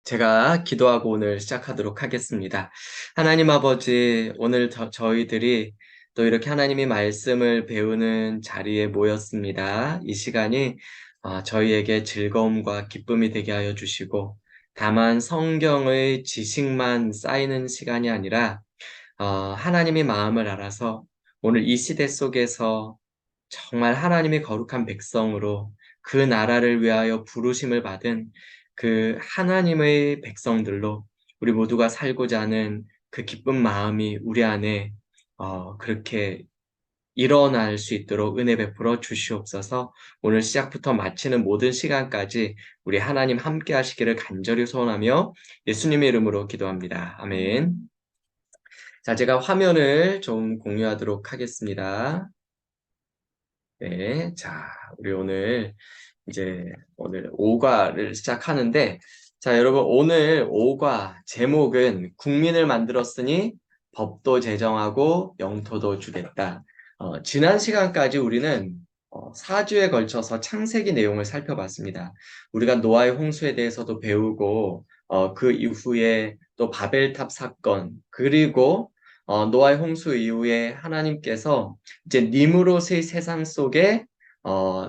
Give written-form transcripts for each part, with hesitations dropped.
제가 기도하고 오늘 시작하도록 하겠습니다. 하나님 아버지, 오늘 저희들이 또 이렇게 하나님의 말씀을 배우는 자리에 모였습니다. 이 시간이 저희에게 즐거움과 기쁨이 되게 하여 주시고, 다만 성경의 지식만 쌓이는 시간이 아니라 하나님의 마음을 알아서 오늘 이 시대 속에서 정말 하나님의 거룩한 백성으로 그 나라를 위하여 부르심을 받은 그 하나님의 백성들로 우리 모두가 살고자 하는 그 기쁜 마음이 우리 안에 그렇게 일어날 수 있도록 은혜 베풀어 주시옵소서. 오늘 시작부터 마치는 모든 시간까지 우리 하나님 함께 하시기를 간절히 소원하며 예수님의 이름으로 기도합니다. 아멘. 자, 제가 화면을 좀 공유하도록 하겠습니다. 네, 자, 우리 오늘 5과를 시작하는데, 자, 여러분, 오늘 5과 제목은 국민을 만들었으니 법도 제정하고 영토도 주겠다. 지난 시간까지 우리는 4주에 걸쳐서 창세기 내용을 살펴봤습니다. 우리가 노아의 홍수에 대해서도 배우고, 그 이후에 또 바벨탑 사건, 그리고 노아의 홍수 이후에 하나님께서 이제 니무롯의 세상 속에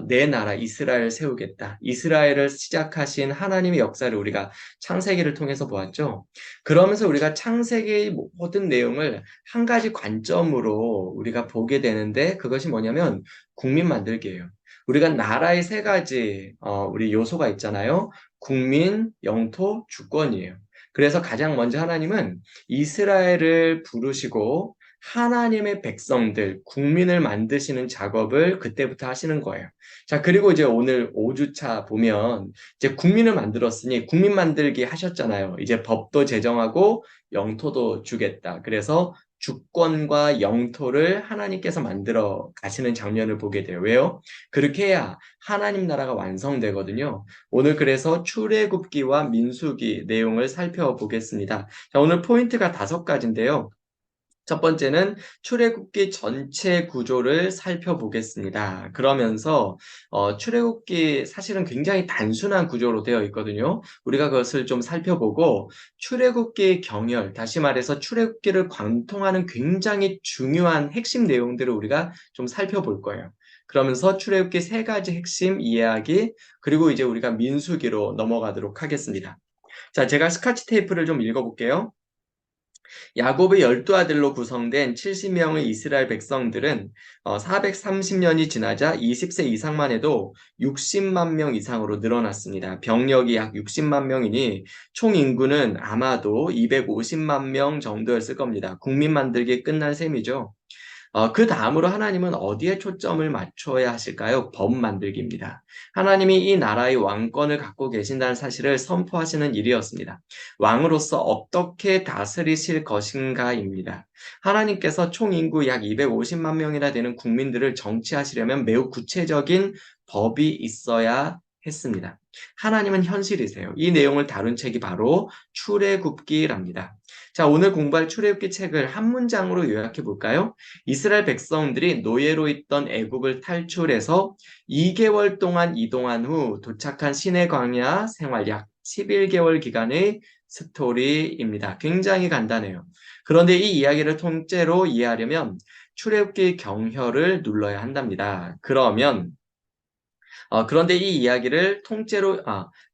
내 나라 이스라엘을 세우겠다. 이스라엘을 시작하신 하나님의 역사를 우리가 창세기를 통해서 보았죠. 그러면서 우리가 창세기의 모든 내용을 한 가지 관점으로 우리가 보게 되는데 그것이 뭐냐면 국민 만들기예요. 우리가 나라의 세 가지 우리 요소가 있잖아요. 국민, 영토, 주권이에요. 그래서 가장 먼저 하나님은 이스라엘을 부르시고 하나님의 백성들, 국민을 만드시는 작업을 그때부터 하시는 거예요. 자, 그리고 이제 오늘 5주차 보면 이제 국민을 만들었으니 국민 만들기 하셨잖아요. 이제 법도 제정하고 영토도 주겠다. 그래서 주권과 영토를 하나님께서 만들어 가시는 장면을 보게 돼요. 왜요? 그렇게 해야 하나님 나라가 완성되거든요. 오늘 그래서 출애굽기와 민수기 내용을 살펴보겠습니다. 자, 오늘 포인트가 5가지인데요. 첫 번째는 출애굽기 전체 구조를 살펴보겠습니다. 그러면서 출애굽기 사실은 굉장히 단순한 구조로 되어 있거든요. 우리가 그것을 좀 살펴보고 출애굽기의 경열, 다시 말해서 출애굽기를 관통하는 굉장히 중요한 핵심 내용들을 우리가 좀 살펴볼 거예요. 그러면서 출애굽기 3가지 핵심 이야기, 그리고 이제 우리가 민수기로 넘어가도록 하겠습니다. 자, 제가 스카치 테이프를 좀 읽어볼게요. 야곱의 12아들로 구성된 70명의 이스라엘 백성들은 430년이 지나자 20세 이상만 해도 60만 명 이상으로 늘어났습니다. 병력이 약 60만 명이니 총 인구는 아마도 250만 명 정도였을 겁니다. 국민 만들기 끝난 셈이죠. 그 다음으로 하나님은 어디에 초점을 맞춰야 하실까요? 법 만들기입니다. 하나님이 이 나라의 왕권을 갖고 계신다는 사실을 선포하시는 일이었습니다. 왕으로서 어떻게 다스리실 것인가입니다. 하나님께서 총 인구 약 250만 명이나 되는 국민들을 정치하시려면 매우 구체적인 법이 있어야 했습니다. 하나님은 현실이세요. 이 내용을 다룬 책이 바로 출애굽기랍니다. 자, 오늘 공부할 출애굽기 책을 한 문장으로 요약해 볼까요? 이스라엘 백성들이 노예로 있던 애굽을 탈출해서 2개월 동안 이동한 후 도착한 시내 광야 생활 약 11개월 기간의 스토리입니다. 굉장히 간단해요. 그런데 이 이야기를 통째로 이해하려면 출애굽기 경혈을 눌러야 한답니다. 그런데 이 이야기를 통째로,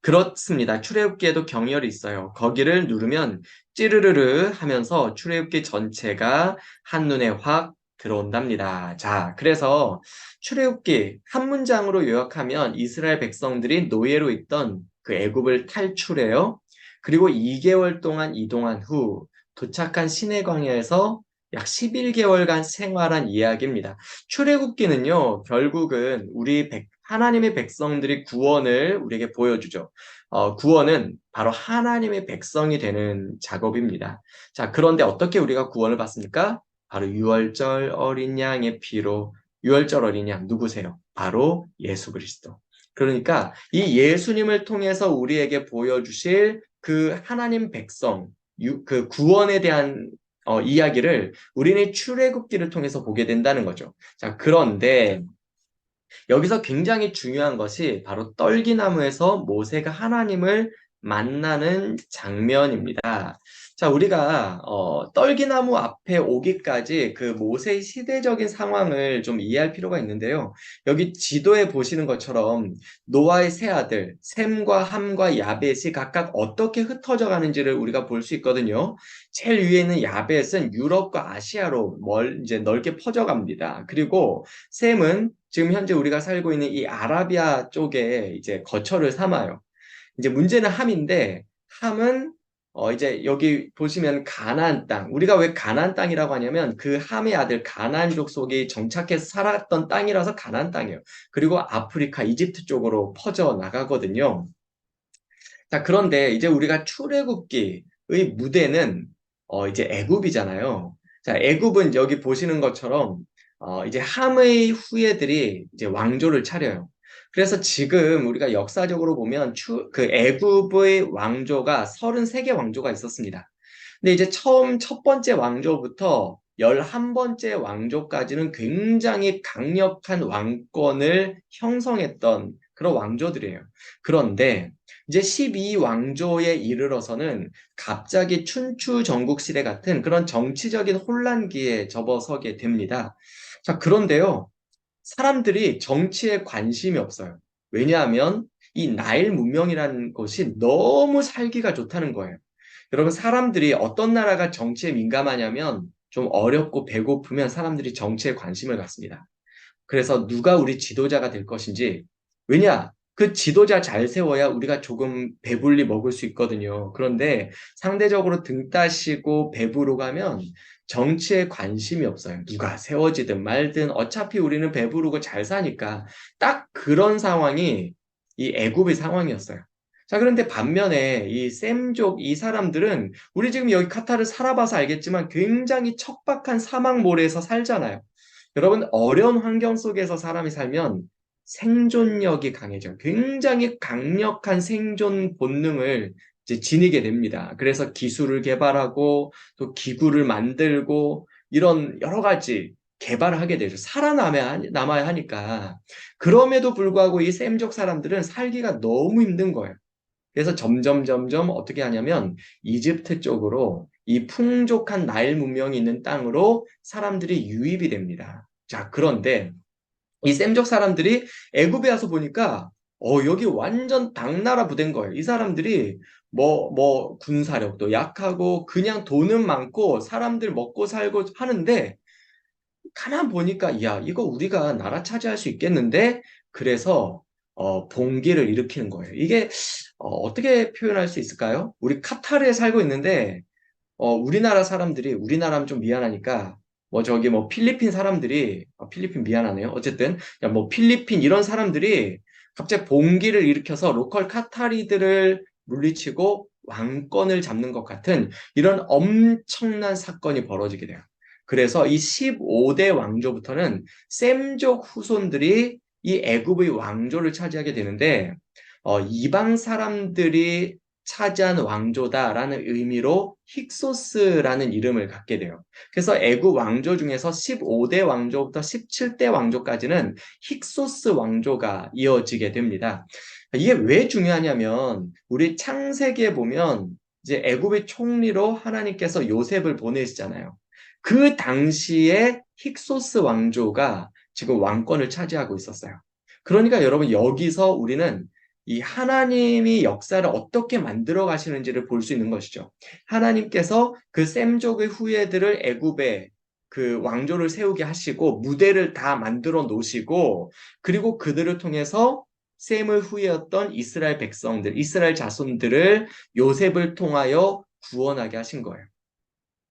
그렇습니다. 출애굽기에도 경혈이 있어요. 거기를 누르면 찌르르르 하면서 출애굽기 전체가 한눈에 확 들어온답니다. 자, 그래서 출애굽기 한 문장으로 요약하면 이스라엘 백성들이 노예로 있던 그 애굽을 탈출해요. 그리고 2개월 동안 이동한 후 도착한 시내 광야에서 약 11개월간 생활한 이야기입니다. 출애굽기는요, 결국은 하나님의 백성들이 구원을 우리에게 보여주죠. 구원은 바로 하나님의 백성이 되는 작업입니다. 자, 그런데 어떻게 우리가 구원을 받습니까? 바로 유월절 어린 양의 피로. 유월절 어린 양 누구세요? 바로 예수 그리스도. 그러니까 이 예수님을 통해서 우리에게 보여주실 그 하나님 백성, 그 구원에 대한 이야기를 우리는 출애굽기를 통해서 보게 된다는 거죠. 자, 그런데 여기서 굉장히 중요한 것이 바로 떨기나무에서 모세가 하나님을 만나는 장면입니다. 자, 우리가 떨기나무 앞에 오기까지 그 모세의 시대적인 상황을 좀 이해할 필요가 있는데요. 여기 지도에 보시는 것처럼 노아의 세 아들 셈과 함과 야벳이 각각 어떻게 흩어져 가는지를 우리가 볼 수 있거든요. 제일 위에 있는 야벳은 유럽과 아시아로 이제 넓게 퍼져갑니다. 그리고 셈은 지금 현재 우리가 살고 있는 이 아라비아 쪽에 이제 거처를 삼아요. 이제 문제는 함인데 함은 이제 여기 보시면 가나안 땅. 우리가 왜 가나안 땅이라고 하냐면 그 함의 아들 가나안 족속이 정착해서 살았던 땅이라서 가나안 땅이에요. 그리고 아프리카 이집트 쪽으로 퍼져 나가거든요. 자, 그런데 이제 우리가 출애굽기의 무대는 이제 애굽이잖아요. 자, 애굽은 여기 보시는 것처럼 이제 함의 후예들이 이제 왕조를 차려요. 그래서 지금 우리가 역사적으로 보면 그 애굽의 왕조가 33개 왕조가 있었습니다. 근데 이제 처음 첫 번째 왕조부터 11번째 왕조까지는 굉장히 강력한 왕권을 형성했던 그런 왕조들이에요. 그런데 이제 12왕조에 이르러서는 갑자기 춘추 전국시대 같은 그런 정치적인 혼란기에 접어서게 됩니다. 자, 그런데요. 사람들이 정치에 관심이 없어요. 왜냐하면 이 나일 문명이라는 것이 너무 살기가 좋다는 거예요. 여러분, 사람들이 어떤 나라가 정치에 민감하냐면 좀 어렵고 배고프면 사람들이 정치에 관심을 갖습니다. 그래서 누가 우리 지도자가 될 것인지, 왜냐? 그 지도자 잘 세워야 우리가 조금 배불리 먹을 수 있거든요. 그런데 상대적으로 등 따시고 배부르고 가면 정치에 관심이 없어요. 누가 세워지든 말든 어차피 우리는 배부르고 잘 사니까 딱 그런 상황이 이 애굽의 상황이었어요. 자, 그런데 반면에 이 셈족 이 사람들은 우리 지금 여기 카타르 살아봐서 알겠지만 굉장히 척박한 사막 모래에서 살잖아요. 여러분, 어려운 환경 속에서 사람이 살면 생존력이 강해져요. 굉장히 강력한 생존 본능을 이제 지니게 됩니다. 그래서 기술을 개발하고 또 기구를 만들고 이런 여러 가지 개발을 하게 되죠. 남아야 하니까. 그럼에도 불구하고 이 셈족 사람들은 살기가 너무 힘든 거예요. 그래서 점점 어떻게 하냐면 이집트 쪽으로 이 풍족한 나일 문명이 있는 땅으로 사람들이 유입이 됩니다. 자, 그런데 이 셈족 사람들이 애굽에 와서 보니까 여기 완전 당나라 부대인 거예요. 이 사람들이 뭐 군사력도 약하고 그냥 돈은 많고 사람들 먹고 살고 하는데 가만 보니까 야 이거 우리가 나라 차지할 수 있겠는데 그래서 봉기를 일으키는 거예요. 이게 어떻게 표현할 수 있을까요? 우리 카타르에 살고 있는데 우리나라 사람들이 우리나라면 좀 미안하니까 뭐 저기 뭐 필리핀 사람들이 필리핀 미안하네요. 어쨌든 야, 뭐 필리핀 이런 사람들이 갑자기 봉기를 일으켜서 로컬 카타리들을 물리치고 왕권을 잡는 것 같은 이런 엄청난 사건이 벌어지게 돼요. 그래서 이 15대 왕조부터는 셈족 후손들이 이 애굽의 왕조를 차지하게 되는데 이방 사람들이 차지한 왕조다라는 의미로 힉소스라는 이름을 갖게 돼요. 그래서 애굽 왕조 중에서 15대 왕조부터 17대 왕조까지는 힉소스 왕조가 이어지게 됩니다. 이게 왜 중요하냐면 우리 창세기에 보면 이제 애굽의 총리로 하나님께서 요셉을 보내시잖아요. 그 당시에 힉소스 왕조가 지금 왕권을 차지하고 있었어요. 그러니까 여러분 여기서 우리는 이 하나님이 역사를 어떻게 만들어 가시는지를 볼 수 있는 것이죠. 하나님께서 그 셈족의 후예들을 애굽에 그 왕조를 세우게 하시고 무대를 다 만들어 놓으시고 그리고 그들을 통해서 셈의 후예였던 이스라엘 백성들, 이스라엘 자손들을 요셉을 통하여 구원하게 하신 거예요.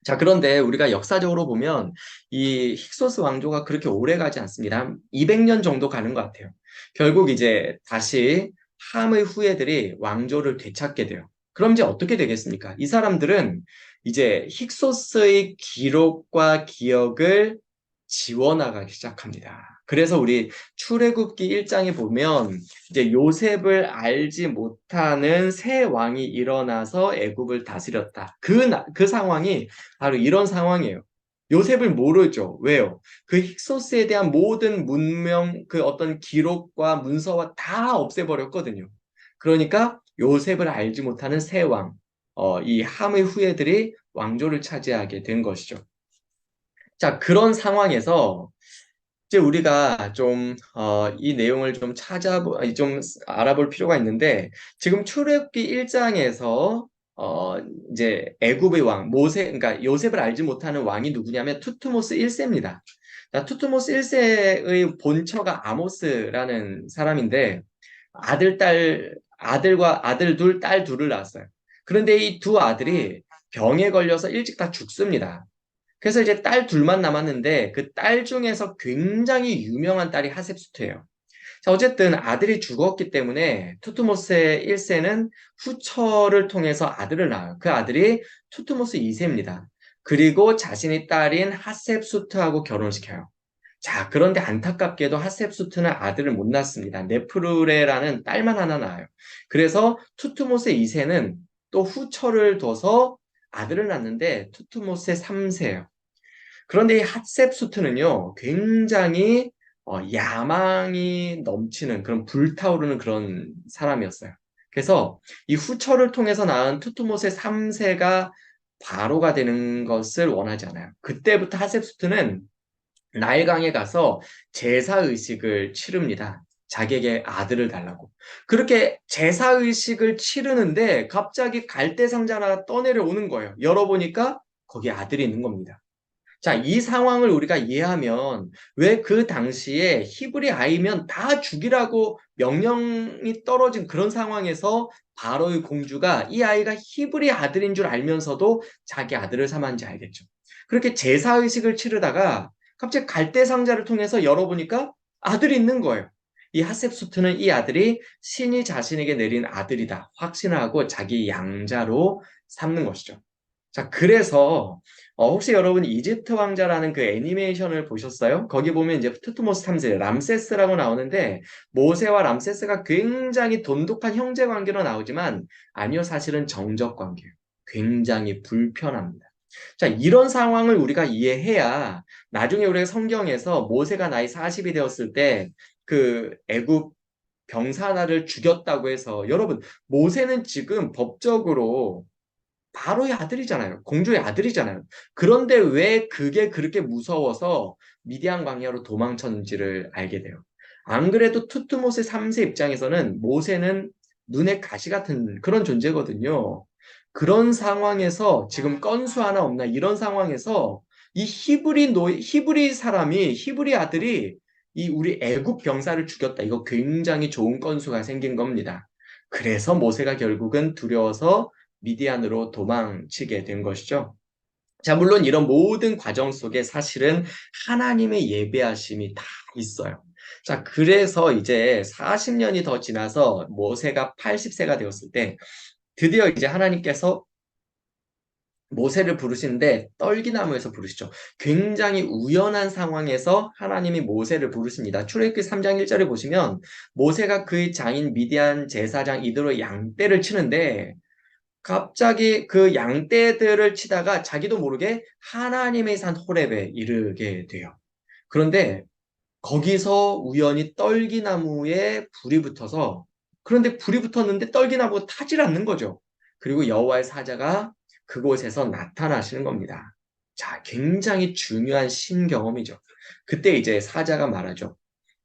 자, 그런데 우리가 역사적으로 보면 이 힉소스 왕조가 그렇게 오래 가지 않습니다. 한 200년 정도 가는 것 같아요. 결국 이제 다시 함의 후예들이 왕조를 되찾게 돼요. 그럼 이제 어떻게 되겠습니까? 이 사람들은 이제 힉소스의 기록과 기억을 지워나가기 시작합니다. 그래서 우리 출애굽기 1장에 보면 이제 요셉을 알지 못하는 새 왕이 일어나서 애굽을 다스렸다. 그 상황이 바로 이런 상황이에요. 요셉을 모르죠. 왜요? 그 힉소스에 대한 모든 문명, 그 어떤 기록과 문서와 다 없애버렸거든요. 그러니까 요셉을 알지 못하는 새 왕, 이 함의 후예들이 왕조를 차지하게 된 것이죠. 자, 그런 상황에서 이제 우리가 좀, 이 내용을 좀 좀 알아볼 필요가 있는데, 지금 출애굽기 1장에서, 이제 애굽의 왕, 그러니까 요셉을 알지 못하는 왕이 누구냐면 투트모스 1세입니다. 투트모스 1세의 본처가 아모스라는 사람인데, 아들 둘, 딸 둘을 낳았어요. 그런데 이 두 아들이 병에 걸려서 일찍 다 죽습니다. 그래서 이제 딸 둘만 남았는데 그 딸 중에서 굉장히 유명한 딸이 하셉수트예요. 자, 어쨌든 아들이 죽었기 때문에 투트모스의 1세는 후처를 통해서 아들을 낳아요. 그 아들이 투트모스 2세입니다. 그리고 자신의 딸인 하셉수트하고 결혼시켜요. 자, 그런데 안타깝게도 하셉수트는 아들을 못 낳습니다. 네프르레라는 딸만 하나 낳아요. 그래서 투트모스 2세는 또 후처를 둬서 아들을 낳는데 투트모스의 3세예요. 그런데 이 핫셉수트는요, 굉장히 야망이 넘치는 그런 불타오르는 그런 사람이었어요. 그래서 이 후처를 통해서 낳은 투트모스의 3세가 바로가 되는 것을 원하지 않아요. 그때부터 핫셉수트는 나일강에 가서 제사의식을 치릅니다. 자기에게 아들을 달라고. 그렇게 제사의식을 치르는데 갑자기 갈대상자가 떠내려오는 거예요. 열어보니까 거기 아들이 있는 겁니다. 자, 이 상황을 우리가 이해하면 왜 그 당시에 히브리 아이면 다 죽이라고 명령이 떨어진 그런 상황에서 바로의 공주가 이 아이가 히브리 아들인 줄 알면서도 자기 아들을 삼았는지 알겠죠. 그렇게 제사의식을 치르다가 갑자기 갈대 상자를 통해서 열어보니까 아들이 있는 거예요. 이 하셉수트는 이 아들이 신이 자신에게 내린 아들이다 확신하고 자기 양자로 삼는 것이죠. 자, 그래서 혹시 여러분 이집트 왕자라는 그 애니메이션을 보셨어요? 거기 보면 이제 투트모스 3세 람세스라고 나오는데 모세와 람세스가 굉장히 돈독한 형제 관계로 나오지만 아니요, 사실은 정적 관계예요. 굉장히 불편합니다. 자, 이런 상황을 우리가 이해해야 나중에 우리가 성경에서 모세가 나이 40이 되었을 때 그 애굽 병사 하나를 죽였다고 해서 여러분 모세는 지금 법적으로 바로의 아들이잖아요. 공주의 아들이잖아요. 그런데 왜 그게 그렇게 무서워서 미디안 광야로 도망쳤는지를 알게 돼요. 안 그래도 투트모스 3세 입장에서는 모세는 눈에 가시 같은 그런 존재거든요. 그런 상황에서 지금 건수 하나 없나 이런 상황에서 이 히브리 사람이 히브리 아들이 이 우리 애굽 병사를 죽였다. 이거 굉장히 좋은 건수가 생긴 겁니다. 그래서 모세가 결국은 두려워서 미디안으로 도망치게 된 것이죠. 자, 물론 이런 모든 과정 속에 사실은 하나님의 예배하심이 다 있어요. 자, 그래서 이제 40년이 더 지나서 모세가 80세가 되었을 때 드디어 이제 하나님께서 모세를 부르시는데 떨기나무에서 부르시죠. 굉장히 우연한 상황에서 하나님이 모세를 부르십니다. 출애굽기 3장 1절에 보시면 모세가 그의 장인 미디안 제사장 이드로 양떼를 치는데 갑자기 그 양떼들을 치다가 자기도 모르게 하나님의 산 호렙에 이르게 돼요. 그런데 거기서 우연히 떨기나무에 불이 붙어서 그런데 불이 붙었는데 떨기나무가 타질 않는 거죠. 그리고 여호와의 사자가 그곳에서 나타나시는 겁니다. 자, 굉장히 중요한 신경험이죠. 그때 이제 사자가 말하죠.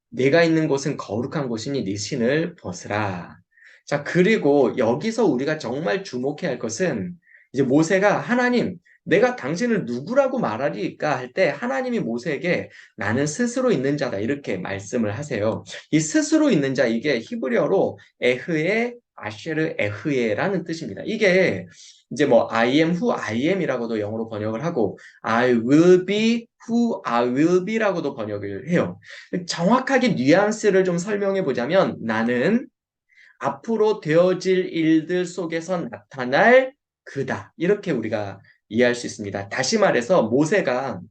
내가 있는 곳은 거룩한 곳이니 네 신을 벗으라. 자, 그리고 여기서 우리가 정말 주목해야 할 것은 이제 모세가 하나님, 내가 당신을 누구라고 말하리까 할 때 하나님이 모세에게 나는 스스로 있는 자다 이렇게 말씀을 하세요. 이 스스로 있는 자 이게 히브리어로 에흐에 아쉐르 에흐에라는 뜻입니다. 이게 이제 뭐 I am who I am이라고도 영어로 번역을 하고 I will be who I will be라고도 번역을 해요. 정확하게 뉘앙스를 좀 설명해 보자면 나는 앞으로 되어질 일들 속에서 나타날 그다. 이렇게 우리가 이해할 수 있습니다. 다시 말해서 모세가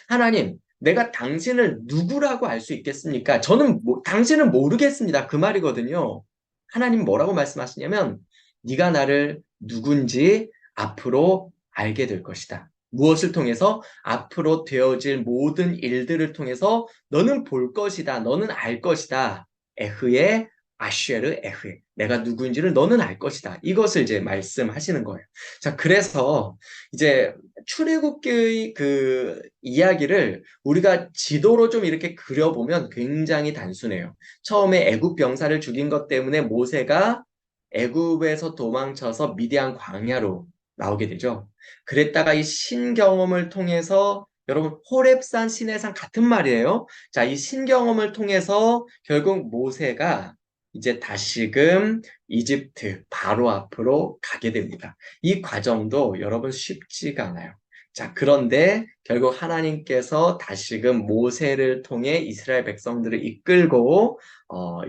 하나님, 내가 당신을 누구라고 알 수 있겠습니까? 저는 당신은 모르겠습니다. 그 말이거든요. 하나님 뭐라고 말씀하시냐면 네가 나를 누군지 앞으로 알게 될 것이다. 무엇을 통해서? 앞으로 되어질 모든 일들을 통해서 너는 볼 것이다. 너는 알 것이다. 에흐의 아쉐르 에흐. 내가 누구인지를 너는 알 것이다. 이것을 이제 말씀하시는 거예요. 자, 그래서 이제 출애굽기의 그 이야기를 우리가 지도로 좀 이렇게 그려보면 굉장히 단순해요. 처음에 애굽 병사를 죽인 것 때문에 모세가 애굽에서 도망쳐서 미디안 광야로 나오게 되죠. 그랬다가 이 신경험을 통해서 여러분 호렙산 시내산 같은 말이에요. 자, 이 신경험을 통해서 결국 모세가 이제 다시금 이집트 바로 앞으로 가게 됩니다. 이 과정도 여러분 쉽지가 않아요. 자, 그런데 결국 하나님께서 다시금 모세를 통해 이스라엘 백성들을 이끌고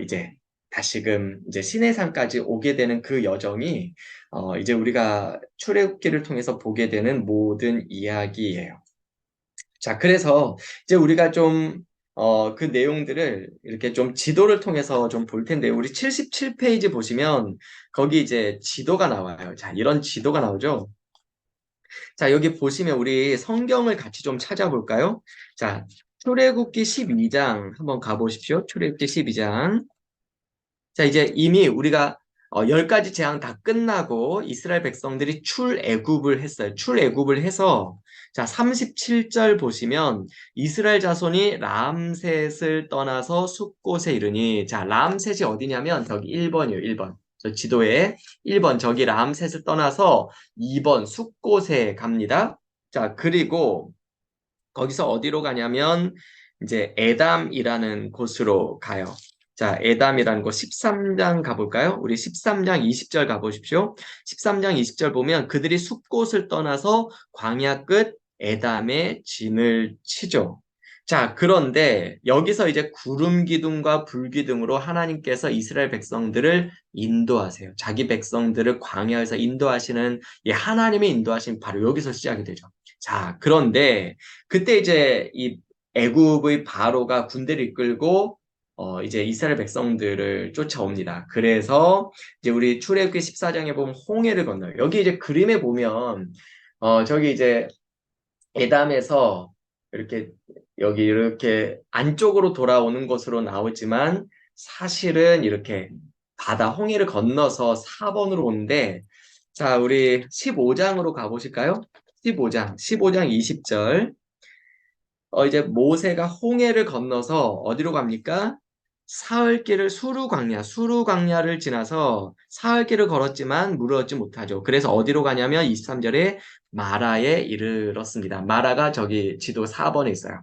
이제 다시금 이제 시내산까지 오게 되는 그 여정이 이제 우리가 출애굽기를 통해서 보게 되는 모든 이야기예요. 자, 그래서 이제 우리가 좀, 그 내용들을 이렇게 좀 지도를 통해서 좀 볼 텐데, 우리 77페이지 보시면 거기 이제 지도가 나와요. 자, 이런 지도가 나오죠. 자, 여기 보시면 우리 성경을 같이 좀 찾아볼까요? 자, 출애굽기 12장 한번 가보십시오. 출애굽기 12장. 자, 이제 이미 우리가 10가지 재앙 다 끝나고 이스라엘 백성들이 출애굽을 했어요. 출애굽을 해서 자, 37절 보시면 이스라엘 자손이 람셋을 떠나서 숫곳에 이르니 자, 람셋이 어디냐면 저기 1번이에요. 1번. 저 지도에 1번 저기 람셋을 떠나서 2번 숫곳에 갑니다. 자, 그리고 거기서 어디로 가냐면 이제 에담이라는 곳으로 가요. 자, 에담이라는 곳 13장 가볼까요? 우리 13장 20절 가보십시오. 13장 20절 보면 그들이 숲곳을 떠나서 광야 끝 에담에 진을 치죠. 자, 그런데 여기서 이제 구름 기둥과 불 기둥으로 하나님께서 이스라엘 백성들을 인도하세요. 자기 백성들을 광야에서 인도하시는 이 하나님의 인도하심 바로 여기서 시작이 되죠. 자, 그런데 그때 이제 이 애굽의 바로가 군대를 이끌고 이제 이스라엘 백성들을 쫓아옵니다. 그래서 이제 우리 출애굽기 14장에 보면 홍해를 건너요. 여기 이제 그림에 보면 저기 이제 에담에서 이렇게 여기 이렇게 안쪽으로 돌아오는 것으로 나오지만 사실은 이렇게 바다 홍해를 건너서 4번으로 오는데 자, 우리 15장으로 가보실까요? 15장 20절. 이제 모세가 홍해를 건너서 어디로 갑니까? 사흘길을 수르광야를 지나서 사흘길을 걸었지만 물을 얻지 못하죠. 그래서 어디로 가냐면 23절에 마라에 이르렀습니다. 마라가 저기 지도 4번에 있어요.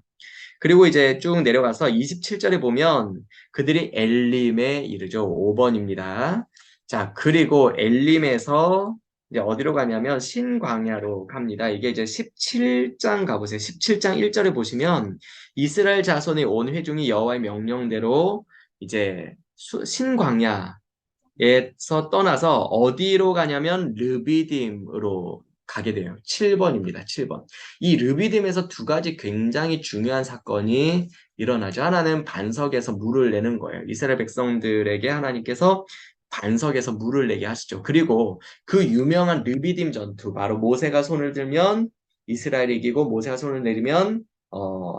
그리고 이제 쭉 내려가서 27절에 보면 그들이 엘림에 이르죠. 5번입니다. 자, 그리고 엘림에서 이제 어디로 가냐면 신광야로 갑니다. 이게 이제 17장 가보세요. 17장 1절에 보시면 이스라엘 자손의 온 회중이 여호와의 명령대로 이제 신광야에서 떠나서 어디로 가냐면 르비딤으로 가게 돼요. 7번입니다. 7번. 이 르비딤에서 두 가지 굉장히 중요한 사건이 일어나죠. 하나는 반석에서 물을 내는 거예요. 이스라엘 백성들에게 하나님께서 반석에서 물을 내게 하시죠. 그리고 그 유명한 르비딤 전투, 바로 모세가 손을 들면 이스라엘이 이기고 모세가 손을 내리면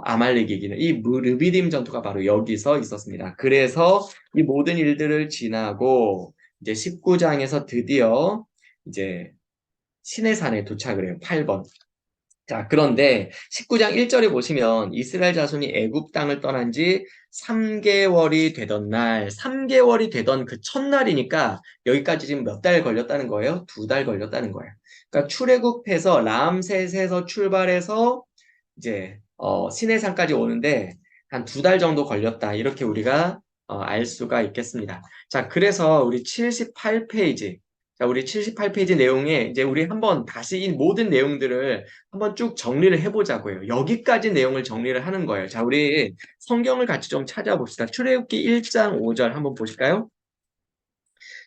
아말렉이 이기는 이 르비딤 전투가 바로 여기서 있었습니다. 그래서 이 모든 일들을 지나고 이제 19장에서 드디어 이제 시내산에 도착을 해요. 8번. 자, 그런데 19장 1절에 보시면 이스라엘 자손이 애굽 땅을 떠난 지 3개월이 되던 날, 3개월이 되던 그 첫날이니까 여기까지 지금 몇 달 걸렸다는 거예요? 2달 걸렸다는 거예요. 그러니까 출애굽해서 람셋에서 출발해서 이제 시내산까지 오는데 한 2달 정도 걸렸다. 이렇게 우리가 알 수가 있겠습니다. 자, 그래서 우리 78페이지 자, 우리 78페이지 내용에 이제 우리 한번 다시 이 모든 내용들을 한번 쭉 정리를 해보자고요. 여기까지 내용을 정리를 하는 거예요. 자, 우리 성경을 같이 좀 찾아봅시다. 출애굽기 1장 5절 한번 보실까요?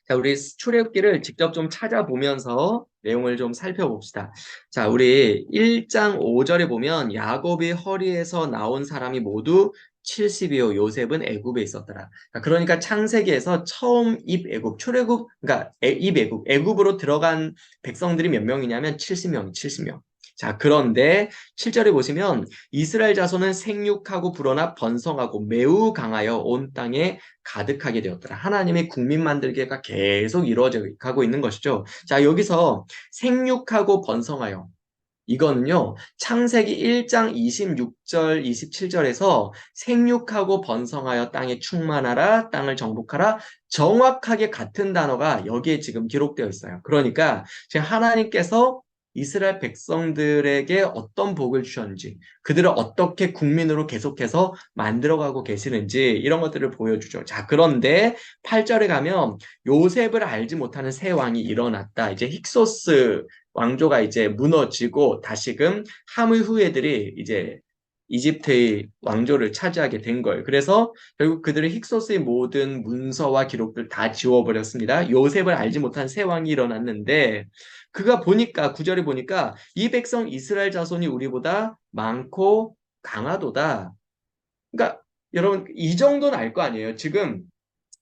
자, 우리 출애굽기를 직접 좀 찾아보면서 내용을 좀 살펴봅시다. 자, 우리 1장 5절에 보면 야곱이 허리에서 나온 사람이 모두 70이요. 요셉은 애굽에 있었더라. 자, 그러니까 창세기에서 처음 입애굽, 출애굽, 그러니까 입애굽, 애굽으로 들어간 백성들이 몇 명이냐면 70명, 70명. 자, 그런데 7절에 보시면 이스라엘 자손은 생육하고 불어나 번성하고 매우 강하여 온 땅에 가득하게 되었더라. 하나님의 국민 만들기가 계속 이루어져 가고 있는 것이죠. 자, 여기서 생육하고 번성하여 이거는요, 창세기 1장 26절, 27절에서 생육하고 번성하여 땅에 충만하라, 땅을 정복하라, 정확하게 같은 단어가 여기에 지금 기록되어 있어요. 그러니까 지금 하나님께서 이스라엘 백성들에게 어떤 복을 주셨는지, 그들을 어떻게 국민으로 계속해서 만들어가고 계시는지 이런 것들을 보여주죠. 자, 그런데 8절에 가면 요셉을 알지 못하는 새 왕이 일어났다. 이제 힉소스 왕조가 이제 무너지고 다시금 함의 후예들이 이제 이집트의 왕조를 차지하게 된 거예요. 그래서 결국 그들의 힉소스의 모든 문서와 기록들 다 지워버렸습니다. 요셉을 알지 못한 새 왕이 일어났는데 그가 보니까 구절에 보니까 이 백성 이스라엘 자손이 우리보다 많고 강하도다. 그러니까 여러분 이 정도는 알 거 아니에요. 지금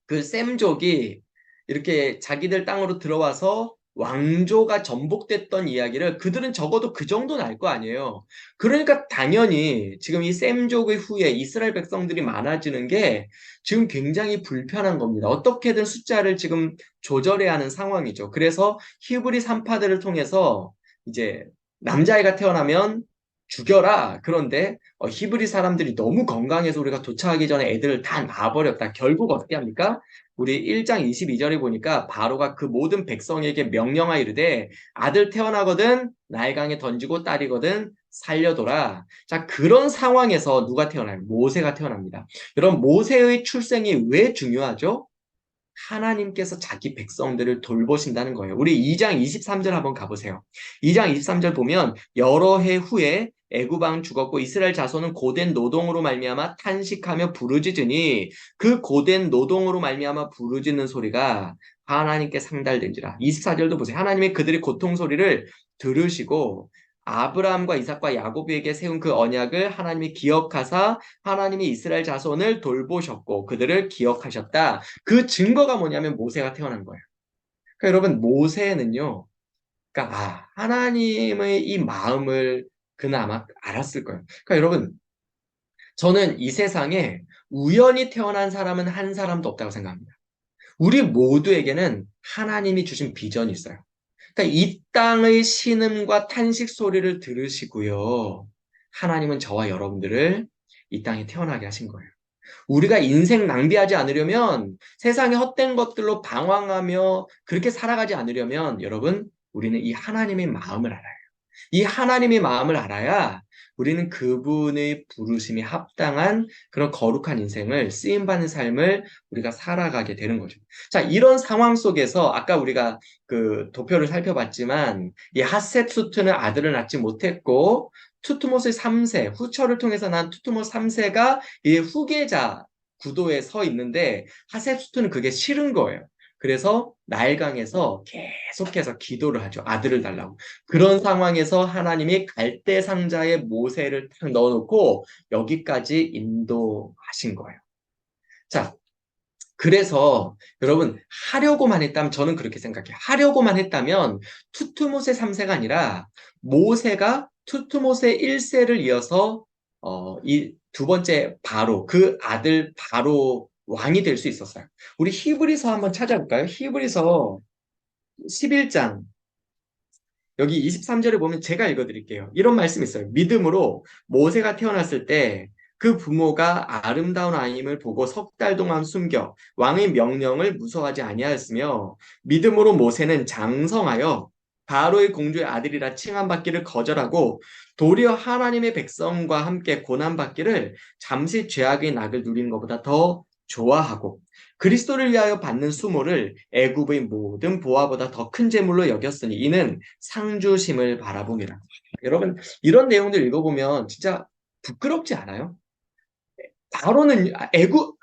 그 셈족이 이렇게 자기들 땅으로 들어와서 왕조가 전복됐던 이야기를 그들은 적어도 그 정도는 알 거 아니에요. 그러니까 당연히 지금 이 셈족의 후에 이스라엘 백성들이 많아지는 게 지금 굉장히 불편한 겁니다. 어떻게든 숫자를 지금 조절해야 하는 상황이죠. 그래서 히브리 산파들을 통해서 이제 남자아이가 태어나면 죽여라. 그런데 히브리 사람들이 너무 건강해서 우리가 도착하기 전에 애들을 다 낳아버렸다. 결국 어떻게 합니까? 우리 1장 22절에 보니까 바로가 그 모든 백성에게 명령하 이르되 아들 태어나거든 나일강에 던지고 딸이거든 살려둬라. 자, 그런 상황에서 누가 태어나요? 모세가 태어납니다. 여러분, 모세의 출생이 왜 중요하죠? 하나님께서 자기 백성들을 돌보신다는 거예요. 우리 2장 23절 한번 가보세요. 2장 23절 보면 여러 해 후에 애굽 왕 죽었고 이스라엘 자손은 고된 노동으로 말미암아 탄식하며 부르짖으니 그 고된 노동으로 말미암아 부르짖는 소리가 하나님께 상달된지라. 24절도 보세요. 하나님이 그들의 고통 소리를 들으시고 아브라함과 이삭과 야곱에게 세운 그 언약을 하나님이 기억하사 하나님이 이스라엘 자손을 돌보셨고 그들을 기억하셨다. 그 증거가 뭐냐면 모세가 태어난 거예요. 그러니까 여러분 모세는요. 그러니까 하나님의 이 마음을 그는 아마 알았을 거예요. 그러니까 여러분 저는 이 세상에 우연히 태어난 사람은 한 사람도 없다고 생각합니다. 우리 모두에게는 하나님이 주신 비전이 있어요. 그러니까 이 땅의 신음과 탄식 소리를 들으시고요. 하나님은 저와 여러분들을 이 땅에 태어나게 하신 거예요. 우리가 인생 낭비하지 않으려면 세상의 헛된 것들로 방황하며 그렇게 살아가지 않으려면 여러분, 우리는 이 하나님의 마음을 알아요. 이 하나님의 마음을 알아야 우리는 그분의 부르심이 합당한 그런 거룩한 인생을 쓰임받는 삶을 우리가 살아가게 되는 거죠. 자, 이런 상황 속에서 아까 우리가 그 도표를 살펴봤지만 이 핫셉수트는 아들을 낳지 못했고 투트모스의 3세, 후처를 통해서 난 투트모스 3세가 이 후계자 구도에 서 있는데 핫셉수트는 그게 싫은 거예요. 그래서 나일강에서 계속해서 기도를 하죠. 아들을 달라고. 그런 상황에서 하나님이 갈대 상자에 모세를 탁 넣어놓고 여기까지 인도하신 거예요. 자, 그래서 여러분 하려고만 했다면 저는 그렇게 생각해요. 하려고만 했다면 투트모세 3세가 아니라 모세가 투트모세 1세를 이어서 이 두 번째 바로 그 아들 바로 왕이 될 수 있었어요. 우리 히브리서 한번 찾아볼까요? 히브리서 11장 여기 23절에 보면 제가 읽어드릴게요. 이런 말씀이 있어요. 믿음으로 모세가 태어났을 때 그 부모가 아름다운 아임을 보고 석 달 동안 숨겨 왕의 명령을 무서워하지 아니하였으며 믿음으로 모세는 장성하여 바로의 공주의 아들이라 칭함받기를 거절하고 도리어 하나님의 백성과 함께 고난받기를 잠시 죄악의 낙을 누리는 것보다 더 좋아하고 그리스도를 위하여 받는 수모를 애굽의 모든 보화보다 더 큰 재물로 여겼으니 이는 상주심을 바라봄이라. 여러분 이런 내용들 읽어보면 진짜 부끄럽지 않아요? 바로는 애굽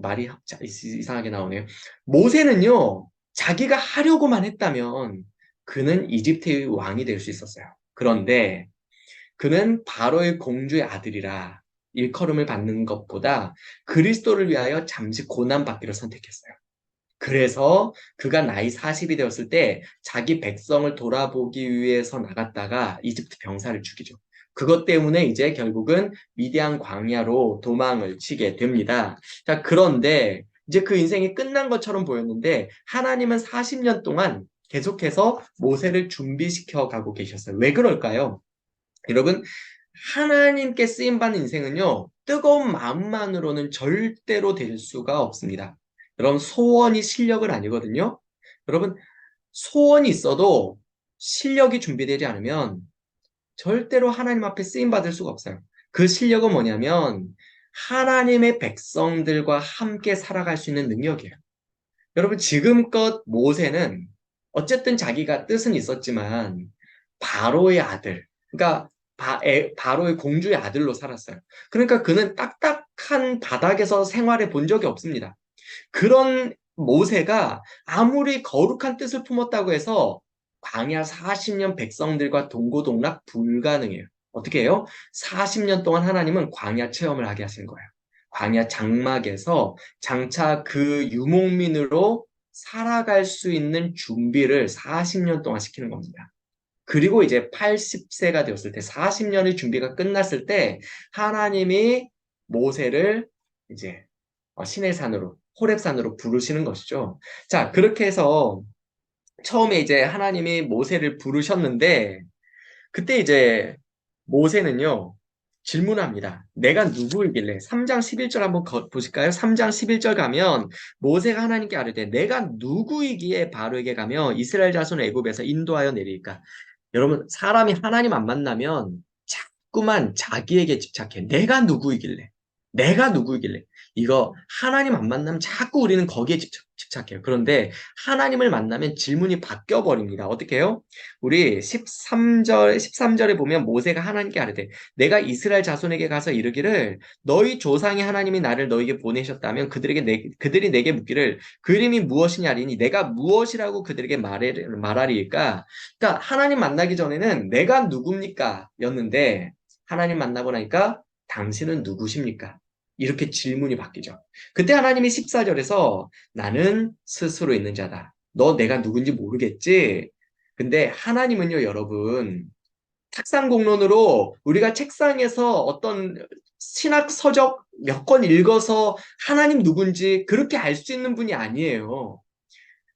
말이 이상하게 나오네요. 모세는요 자기가 하려고만 했다면 그는 이집트의 왕이 될 수 있었어요. 그런데 그는 바로의 공주의 아들이라 일컬음을 받는 것보다 그리스도를 위하여 잠시 고난받기를 선택했어요. 그래서 그가 나이 40이 되었을 때 자기 백성을 돌아보기 위해서 나갔다가 이집트 병사를 죽이죠. 그것 때문에 이제 결국은 미디안 광야로 도망을 치게 됩니다. 자, 그런데 이제 그 인생이 끝난 것처럼 보였는데 하나님은 40년 동안 계속해서 모세를 준비시켜 가고 계셨어요. 왜 그럴까요? 여러분, 하나님께 쓰임받는 인생은요, 뜨거운 마음만으로는 절대로 될 수가 없습니다. 여러분, 소원이 실력은 아니거든요. 여러분, 소원이 있어도 실력이 준비되지 않으면 절대로 하나님 앞에 쓰임받을 수가 없어요. 그 실력은 뭐냐면, 하나님의 백성들과 함께 살아갈 수 있는 능력이에요. 여러분, 지금껏 모세는 어쨌든 자기가 뜻은 있었지만 바로의 아들, 그러니까 바로의 공주의 아들로 살았어요. 그러니까 그는 딱딱한 바닥에서 생활해 본 적이 없습니다. 그런 모세가 아무리 거룩한 뜻을 품었다고 해서 광야 40년 백성들과 동고동락 불가능해요. 어떻게 해요? 40년 동안 하나님은 광야 체험을 하게 하신 거예요. 광야 장막에서 장차 그 유목민으로 살아갈 수 있는 준비를 40년 동안 시키는 겁니다. 그리고 이제 80세가 되었을 때 40년의 준비가 끝났을 때 하나님이 모세를 이제 신의 산으로 호렙산으로 부르시는 것이죠. 자, 그렇게 해서 처음에 이제 하나님이 모세를 부르셨는데 그때 이제 모세는요, 질문합니다. 내가 누구이길래? 3장 11절 한번 보실까요? 3장 11절 가면 모세가 하나님께 아뢰되 내가 누구이기에 바로에게 가며 이스라엘 자손을 애굽에서 인도하여 내릴까? 여러분, 사람이 하나님 안 만나면 자꾸만 자기에게 집착해. 내가 누구이길래? 내가 누구이길래? 이거 하나님 안 만나면 자꾸 우리는 거기에 집착해요. 그런데 하나님을 만나면 질문이 바뀌어 버립니다. 어떻게 해요? 우리 13절에 보면 모세가 하나님께 아뢰되 내가 이스라엘 자손에게 가서 이르기를 너희 조상의 하나님이 나를 너에게 보내셨다면 그들이 내게 묻기를 그 이름이 무엇이냐리니 내가 무엇이라고 그들에게 말하리일까? 그러니까 하나님 만나기 전에는 내가 누굽니까? 였는데 하나님 만나고 나니까 당신은 누구십니까? 이렇게 질문이 바뀌죠. 그때 하나님이 14절에서 나는 스스로 있는 자다. 너 내가 누군지 모르겠지? 근데 하나님은요, 여러분, 탁상공론으로 우리가 책상에서 어떤 신학 서적 몇 권 읽어서 하나님 누군지 그렇게 알 수 있는 분이 아니에요.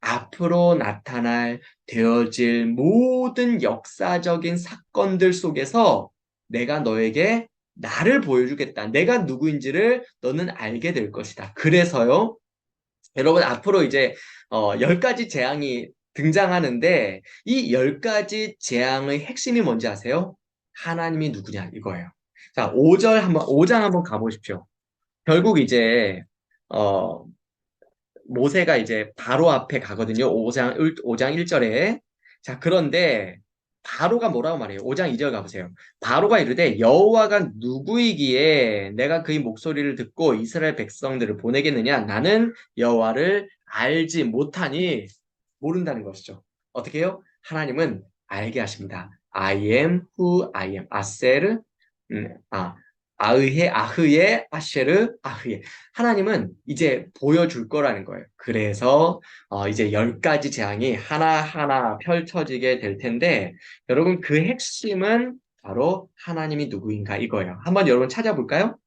앞으로 나타날 되어질 모든 역사적인 사건들 속에서 내가 너에게 나를 보여주겠다. 내가 누구인지를 너는 알게 될 것이다. 그래서요, 여러분 앞으로 이제 10가지 재앙이 등장하는데 이 10가지 재앙의 핵심이 뭔지 아세요? 하나님이 누구냐 이거예요. 자, 5장 한번 가보십시오. 결국 이제 어, 모세가 이제 바로 앞에 가거든요. 5장 1절에. 자, 그런데 바로가 뭐라고 말해요? 5장 2절 가보세요. 바로가 이르되 여호와가 누구이기에 내가 그의 목소리를 듣고 이스라엘 백성들을 보내겠느냐? 나는 여호와를 알지 못하니 모른다는 것이죠. 어떻게 해요? 하나님은 알게 하십니다. I am who I am. 아세르, 아흐예, 아쉐르, 아흐예. 하나님은 이제 보여줄 거라는 거예요. 그래서 이제 10가지 재앙이 하나하나 펼쳐지게 될 텐데 여러분 그 핵심은 바로 하나님이 누구인가 이거예요. 한번 여러분 찾아볼까요?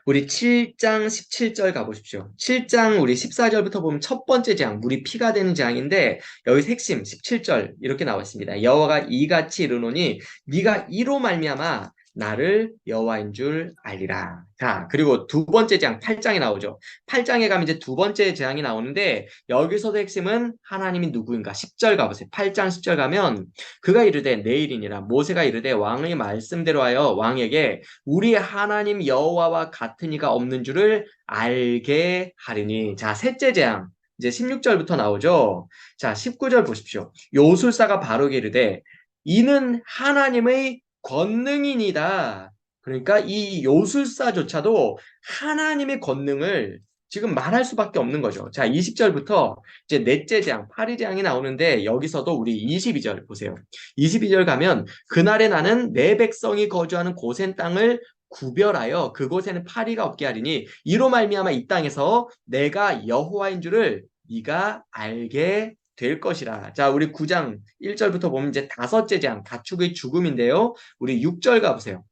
우리 7장 17절 가보십시오. 7장 우리 14절부터 보면 첫 번째 재앙, 물이 피가 되는 재앙인데 여기서 핵심 17절 이렇게 나와 있습니다. 여호와가 이같이 이르노니 네가 이로 말미암아 나를 여호와인 줄 알리라. 자, 그리고 두 번째 재앙 8장에 나오죠. 8장에 가면 이제 두 번째 재앙이 나오는데 여기서도 핵심은 하나님이 누구인가? 10절 가보세요. 8장 10절 가면 그가 이르되 내일이니라 모세가 이르되 왕의 말씀대로 하여 왕에게 우리 하나님 여호와와 같은 이가 없는 줄을 알게 하리니. 자, 셋째 재앙. 이제 16절부터 나오죠. 자, 19절 보십시오. 요술사가 바로게 이르되 이는 하나님의 권능이니다. 그러니까 이 요술사조차도 하나님의 권능을 지금 말할 수밖에 없는 거죠. 자, 20절부터 이제 넷째 재앙, 파리 재앙이 나오는데 여기서도 우리 22절 보세요. 22절 가면 그날에 나는 내 백성이 거주하는 고센 땅을 구별하여 그곳에는 파리가 없게 하리니 이로 말미암아 이 땅에서 내가 여호와인 줄을 네가 알게 될 것이라. 자, 우리 9장 1절부터 보면 이제 다섯째 재앙, 가축의 죽음인데요. 우리 6절 가보세요.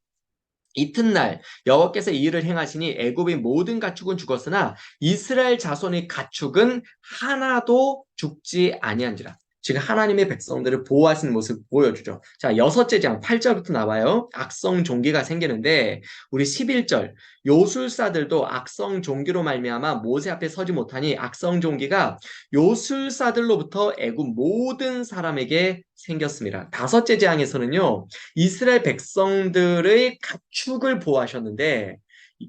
이튿날 여호와께서 이 일을 행하시니 애굽의 모든 가축은 죽었으나 이스라엘 자손의 가축은 하나도 죽지 아니한지라. 지금 하나님의 백성들을 보호하시는 모습 보여주죠. 자, 여섯째 장 8절부터 나와요. 악성 종기가 생기는데 우리 11절 요술사들도 악성 종기로 말미암아 모세 앞에 서지 못하니 악성 종기가 요술사들로부터 애굽 모든 사람에게 생겼습니다. 다섯째 재앙에서는요. 이스라엘 백성들의 가축을 보호하셨는데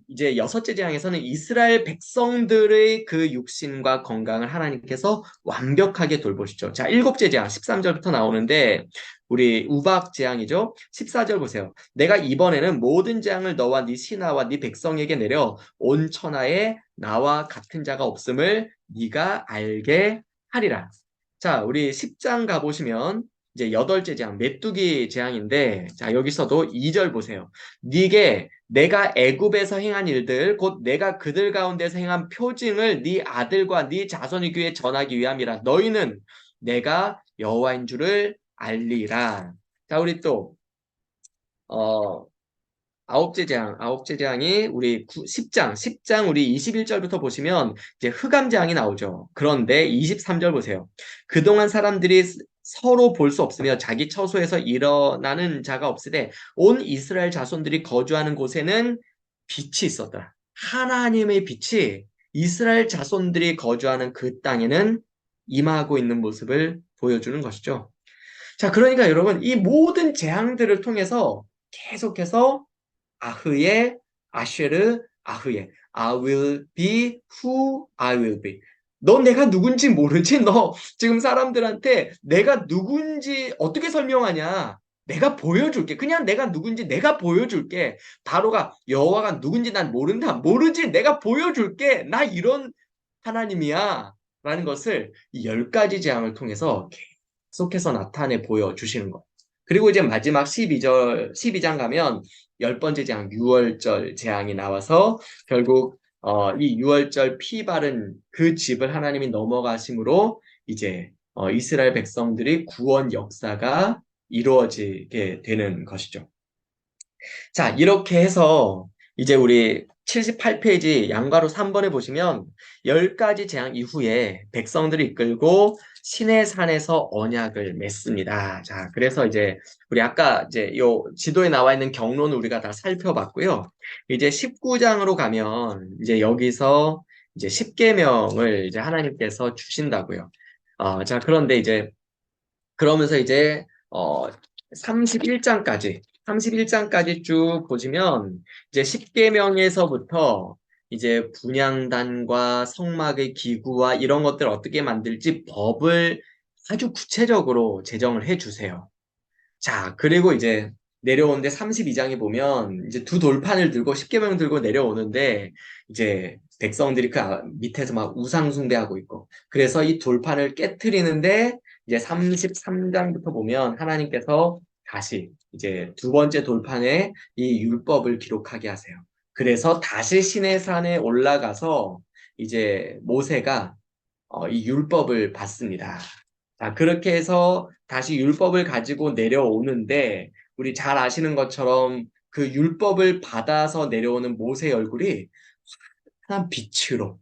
이제 여섯째 재앙에서는 이스라엘 백성들의 그 육신과 건강을 하나님께서 완벽하게 돌보시죠. 자, 일곱째 재앙 13절부터 나오는데 우리 우박 재앙이죠. 14절 보세요. 내가 이번에는 모든 재앙을 너와 네 신하와 네 백성에게 내려 온 천하에 나와 같은 자가 없음을 네가 알게 하리라. 자, 우리 10장 가보시면 이제 여덟째 재앙, 메뚜기 재앙인데, 자, 여기서도 2절 보세요. 네게 내가 애굽에서 행한 일들, 곧 내가 그들 가운데서 행한 표징을 네 아들과 네 자손의 귀에 전하기 위함이라. 너희는 내가 여호와인 줄을 알리라. 자, 우리 또, 어, 아홉째 재앙이 우리 10장 우리 21절부터 보시면 이제 흑암 재앙이 나오죠. 그런데 23절 보세요. 그동안 사람들이 서로 볼 수 없으며 자기 처소에서 일어나는 자가 없으되 온 이스라엘 자손들이 거주하는 곳에는 빛이 있었다. 하나님의 빛이 이스라엘 자손들이 거주하는 그 땅에는 임하고 있는 모습을 보여주는 것이죠. 자, 그러니까 여러분, 이 모든 재앙들을 통해서 계속해서 아흐예, 아쉐르, 아흐예. I will be who I will be. 너 내가 누군지 모르지? 너 지금 사람들한테 내가 누군지 어떻게 설명하냐? 내가 보여줄게. 그냥 내가 누군지 내가 보여줄게. 바로가 여호와가 누군지 난 모른다. 모르지. 내가 보여줄게. 나 이런 하나님이야. 라는 것을 이 10가지 재앙을 통해서 계속해서 나타내 보여주시는 것. 그리고 이제 마지막 12장 가면 10번째 재앙, 유월절 재앙이 나와서 결국 이 유월절 피 바른 그 집을 하나님이 넘어가심으로 이제 이스라엘 백성들이 구원 역사가 이루어지게 되는 것이죠. 자, 이렇게 해서 이제 우리 78페이지 양가로 3번에 보시면 10가지 재앙 이후에 백성들을 이끌고 시내산에서 언약을 맺습니다. 자, 그래서 이제 우리 아까 이제 요 지도에 나와 있는 경로는 우리가 다 살펴봤고요. 이제 19장으로 가면 이제 여기서 이제 10계명을 이제 하나님께서 주신다고요. 자, 그런데 이제 그러면서 이제 31장까지 쭉 보시면 이제 10계명에서부터 이제 분향단과 성막의 기구와 이런 것들을 어떻게 만들지 법을 아주 구체적으로 제정을 해 주세요. 자, 그리고 이제 내려오는데 32장에 보면 이제 두 돌판을 들고 10계명 들고 내려오는데 이제 백성들이 그 밑에서 막 우상 숭배하고 있고 그래서 이 돌판을 깨트리는데 이제 33장부터 보면 하나님께서 다시 이제 두 번째 돌판에 이 율법을 기록하게 하세요. 그래서 다시 시내산에 올라가서 이제 모세가 이 율법을 받습니다. 자, 그렇게 해서 다시 율법을 가지고 내려오는데 우리 잘 아시는 것처럼 그 율법을 받아서 내려오는 모세의 얼굴이 환한 빛으로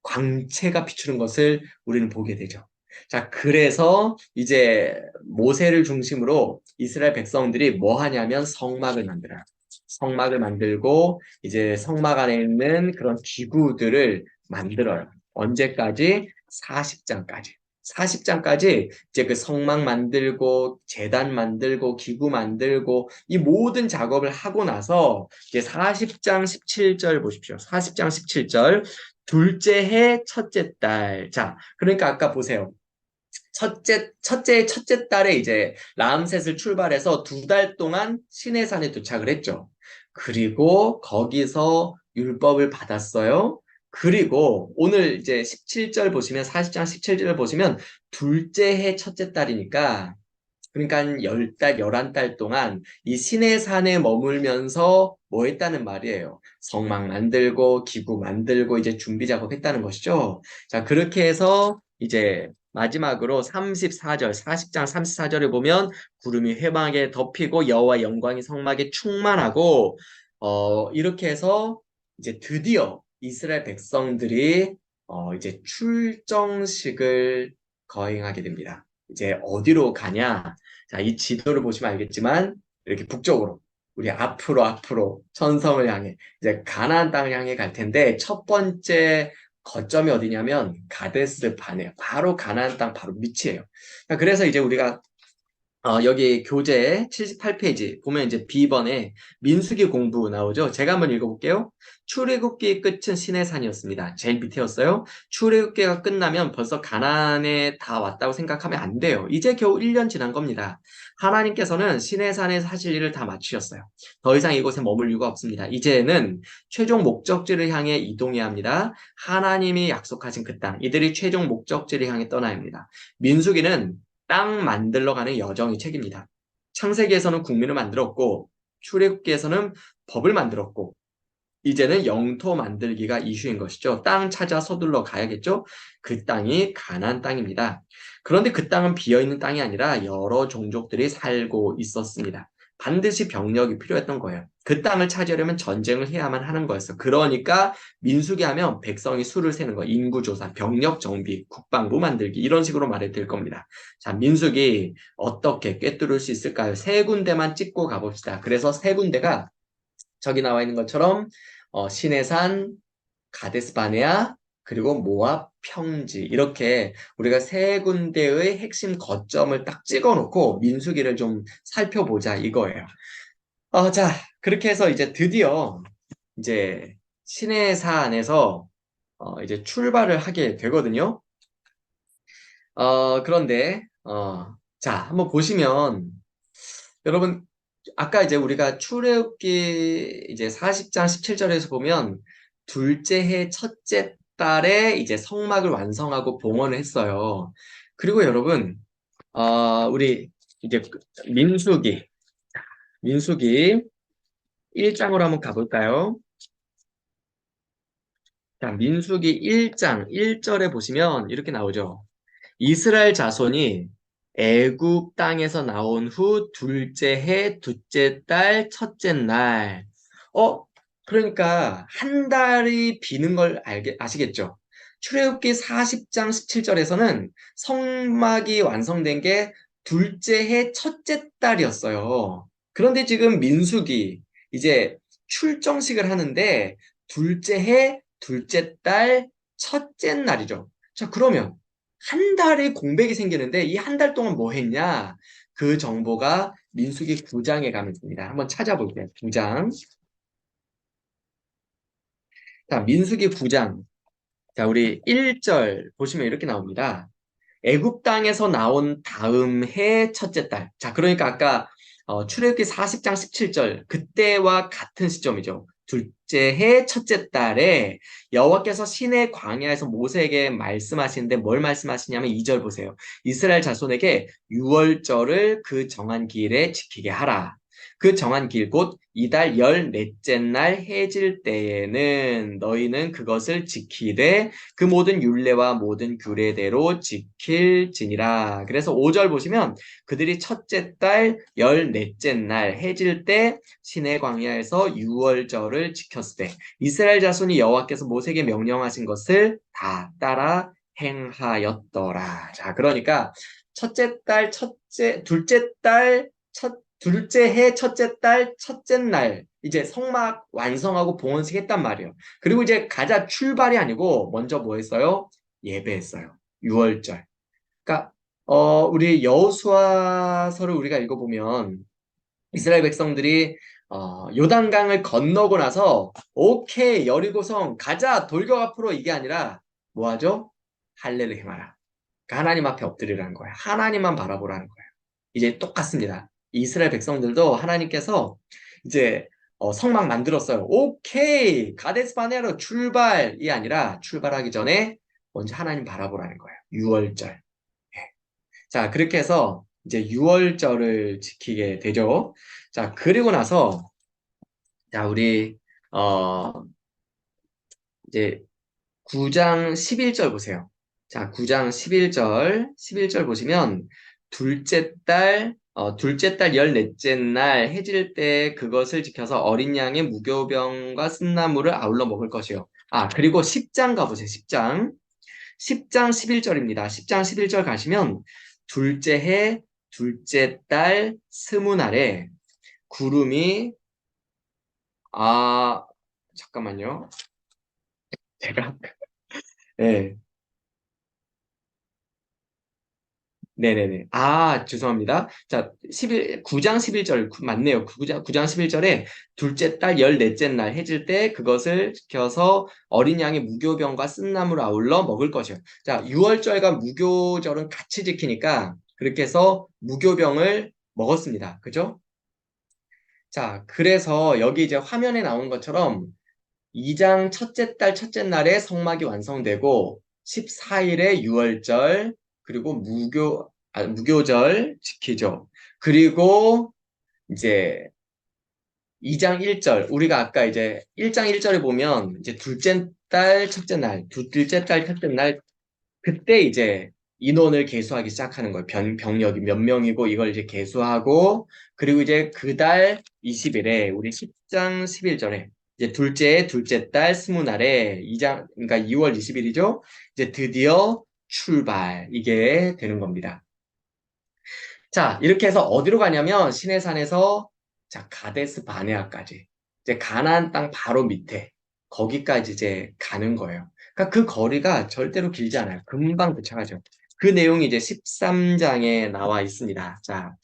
광채가 비추는 것을 우리는 보게 되죠. 자, 그래서 이제 모세를 중심으로 이스라엘 백성들이 뭐 하냐면 성막을 만들어요. 성막을 만들고 이제 성막 안에 있는 그런 기구들을 만들어요. 언제까지? 40장까지. 40장까지 이제 그 성막 만들고 제단 만들고 기구 만들고 이 모든 작업을 하고 나서 이제 40장 17절 보십시오. 40장 17절 둘째 해 첫째 달. 자, 그러니까 아까 보세요. 첫째 달에 이제 라암셋을 출발해서 2달 동안 시내산에 도착을 했죠. 그리고 거기서 율법을 받았어요. 그리고 오늘 이제 17절 보시면 40장 17절 보시면 둘째 해 첫째 달이니까 그러니까 10달, 11달 동안 이 시내산에 머물면서 뭐 했다는 말이에요. 성막 만들고 기구 만들고 이제 준비 작업했다는 것이죠. 자, 그렇게 해서 이제 마지막으로 34절, 40장 34절에 보면 구름이 회막에 덮이고 여호와 영광이 성막에 충만하고 이렇게 해서 이제 드디어 이스라엘 백성들이 이제 출정식을 거행하게 됩니다. 이제 어디로 가냐? 자, 이 지도를 보시면 알겠지만 이렇게 북쪽으로 우리 앞으로 천성을 향해 이제 가나안 땅을 향해 갈 텐데 첫 번째 거점이 어디냐면 가데스 바네아 바로 가나안 땅 바로 밑이에요. 그래서 이제 우리가 여기 교재 78페이지 보면 이제 B번에 민수기 공부 나오죠. 제가 한번 읽어볼게요. 출애굽기의 끝은 시내산이었습니다. 제일 밑에였어요. 출애굽기가 끝나면 벌써 가나안에 다 왔다고 생각하면 안 돼요. 이제 겨우 1년 지난 겁니다. 하나님께서는 시내산에서 하실 일을 다 마치셨어요. 더 이상 이곳에 머물 이유가 없습니다. 이제는 최종 목적지를 향해 이동해야 합니다. 하나님이 약속하신 그 땅, 이들이 최종 목적지를 향해 떠나야 합니다. 민수기는 땅 만들러 가는 여정이 책입니다. 창세기에서는 국민을 만들었고 출애굽기에서는 법을 만들었고 이제는 영토 만들기가 이슈인 것이죠. 땅 찾아 서둘러 가야겠죠? 그 땅이 가나안 땅입니다. 그런데 그 땅은 비어있는 땅이 아니라 여러 종족들이 살고 있었습니다. 반드시 병력이 필요했던 거예요. 그 땅을 차지하려면 전쟁을 해야만 하는 거였어. 그러니까 민수기 하면 백성이 수를 세는 거, 인구조사, 병력 정비, 국방부 만들기 이런 식으로 말해도 될 겁니다. 자, 민수기 어떻게 꿰뚫을 수 있을까요? 세 군데만 찍고 가봅시다. 그래서 세 군데가 저기 나와 있는 것처럼 시내산, 가데스 바네아, 그리고 모압 평지 이렇게 우리가 세 군데의 핵심 거점을 딱 찍어놓고 민수기를 좀 살펴보자 이거예요. 자, 그렇게 해서 이제 드디어 이제 시내산에서 이제 출발을 하게 되거든요. 그런데 자, 한번 보시면 여러분 아까 이제 우리가 출애굽기 이제 40장 17절에서 보면 둘째 해 첫째 달에 이제 성막을 완성하고 봉헌을 했어요. 그리고 여러분, 우리 이제 민수기 1장으로 한번 가볼까요? 자, 민수기 1장 1절에 보시면 이렇게 나오죠. 이스라엘 자손이 애굽 땅에서 나온 후 둘째 해 둘째 달 첫째 날. 어, 그러니까 한 달이 비는 걸 아시겠죠? 출애굽기 40장 17절에서는 성막이 완성된 게 둘째 해 첫째 달이었어요. 그런데 지금 민수기 이제 출정식을 하는데 둘째 해 둘째 달 첫째 날이죠. 자, 그러면 한 달에 공백이 생기는데 이 한 달 동안 뭐 했냐? 그 정보가 민수기 9장에 가면 됩니다. 한번 찾아볼게요. 9장. 자, 민수기 9장. 자, 우리 1절 보시면 이렇게 나옵니다. 애굽 땅에서 나온 다음 해 첫째 달. 자, 그러니까 아까 출애굽기 40장 17절 그때와 같은 시점이죠. 둘째 해 첫째 달에 여호와께서 시내 광야에서 모세에게 말씀하시는데 뭘 말씀하시냐면 2절 보세요. 이스라엘 자손에게 유월절을 그 정한 기일에 지키게 하라. 그 정한 기일 곧 이달 14째 날 해질 때에는 너희는 그것을 지키되 그 모든 율례와 모든 규례대로 지킬지니라. 그래서 5절 보시면 그들이 첫째 달 14째 날 해질 때 시내 광야에서 유월절을 지켰을 때 이스라엘 자손이 여호와께서 모세에게 명령하신 것을 다 따라 행하였더라. 자, 그러니까 둘째 해 첫째 달 첫째 날 이제 성막 완성하고 봉헌식 했단 말이에요. 그리고 이제 가자 출발이 아니고 먼저 뭐 했어요? 예배했어요. 6월절. 그러니까 우리 여호수아서를 우리가 읽어보면 이스라엘 백성들이 요단강을 건너고 나서 오케이 여리고성 가자 돌격 앞으로 이게 아니라 뭐 하죠? 할례를 행하라. 그러니까 하나님 앞에 엎드리라는 거예요. 하나님만 바라보라는 거예요. 이제 똑같습니다. 이스라엘 백성들도 하나님께서 이제 성막 만들었어요. 오케이 가데스 바네아로 출발이 아니라 출발하기 전에 먼저 하나님 바라보라는 거예요. 6월절. 자, 그렇게 해서 이제 6월절을 지키게 되죠. 자, 그리고 나서 자, 우리 어 이제 9장 11절 보세요. 자, 9장 11절 보시면, 둘째 달 14째 날 해질 때 그것을 지켜서 어린 양의 무교병과 쓴나물을 아울러 먹을 것이요. 아, 그리고 10장 가보세요, 10장. 10장 11절입니다. 10장 11절 가시면, 둘째 해, 둘째 달, 스무 날에 구름이, 아, 잠깐만요. 제가, 네. 네네네. 아, 죄송합니다. 자, 9장 11절, 맞네요. 9장 11절에 둘째 달 14째 날 해질 때 그것을 지켜서 어린 양의 무교병과 쓴나물을 아울러 먹을 것이요. 자, 6월절과 무교절은 같이 지키니까 그렇게 해서 무교병을 먹었습니다. 그죠? 자, 그래서 여기 이제 화면에 나온 것처럼 2장 첫째 달 첫째 날에 성막이 완성되고 14일에 유월절 그리고 무교절 지키죠. 그리고 이제 2장 1절 우리가 아까 이제 1장 1절에 보면 이제 둘째 달 첫째 날, 둘째 달 첫째 날 그때 이제 인원을 계수하기 시작하는 거예요. 병력이 몇 명이고 이걸 이제 계수하고 그리고 이제 그 달 20일에 우리 10장 11절에 이제 둘째 달 스무 날에 2장 그러니까 2월 20일이죠. 이제 드디어 출발 이게 되는 겁니다. 자, 이렇게 해서 어디로 가냐면 시내산에서 자, 가데스 바네아까지 이제 가나안 땅 바로 밑에 거기까지 이제 가는 거예요. 그러니까 그 거리가 절대로 길지 않아요. 금방 도착하죠. 그 내용이 이제 13장에 나와 있습니다. 자,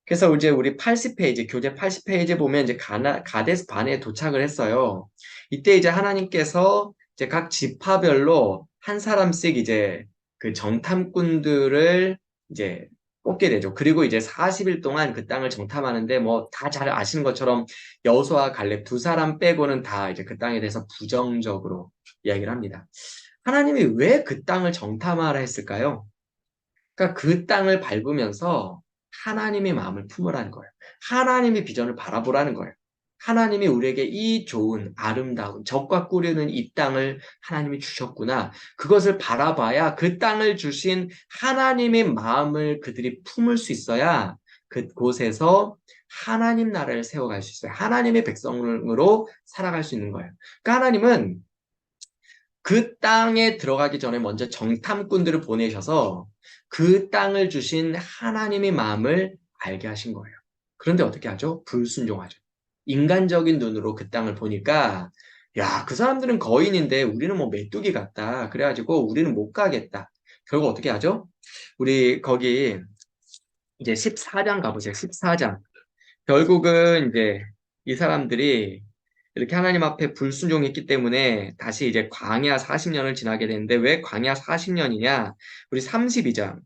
그래서 이제 우리 80페이지, 교재 80페이지 보면 이제 가데스 바네에 도착을 했어요. 이때 이제 하나님께서 이제 각 지파별로 한 사람씩 이제 그 정탐꾼들을 이제 뽑게 되죠. 그리고 이제 40일 동안 그 땅을 정탐하는데 뭐 다 잘 아시는 것처럼 여호수아와 갈렙 두 사람 빼고는 다 이제 그 땅에 대해서 부정적으로 이야기를 합니다. 하나님이 왜 그 땅을 정탐하라 했을까요? 그러니까 그 땅을 밟으면서 하나님의 마음을 품으라는 거예요. 하나님의 비전을 바라보라는 거예요. 하나님이 우리에게 이 좋은 아름다운 적과 꾸리는 이 땅을 하나님이 주셨구나. 그것을 바라봐야 그 땅을 주신 하나님의 마음을 그들이 품을 수 있어야 그곳에서 하나님 나라를 세워갈 수 있어요. 하나님의 백성으로 살아갈 수 있는 거예요. 그러니까 하나님은 그 땅에 들어가기 전에 먼저 정탐꾼들을 보내셔서 그 땅을 주신 하나님의 마음을 알게 하신 거예요. 그런데 어떻게 하죠? 불순종하죠. 인간적인 눈으로 그 땅을 보니까 야, 그 사람들은 거인인데 우리는 뭐 메뚜기 같다. 그래가지고 우리는 못 가겠다. 결국 어떻게 하죠? 우리 거기 이제 14장 가보세요. 14장. 결국은 이제 이 사람들이 이렇게 하나님 앞에 불순종했기 때문에 다시 이제 광야 40년을 지나게 되는데 왜 광야 40년이냐? 우리 32절,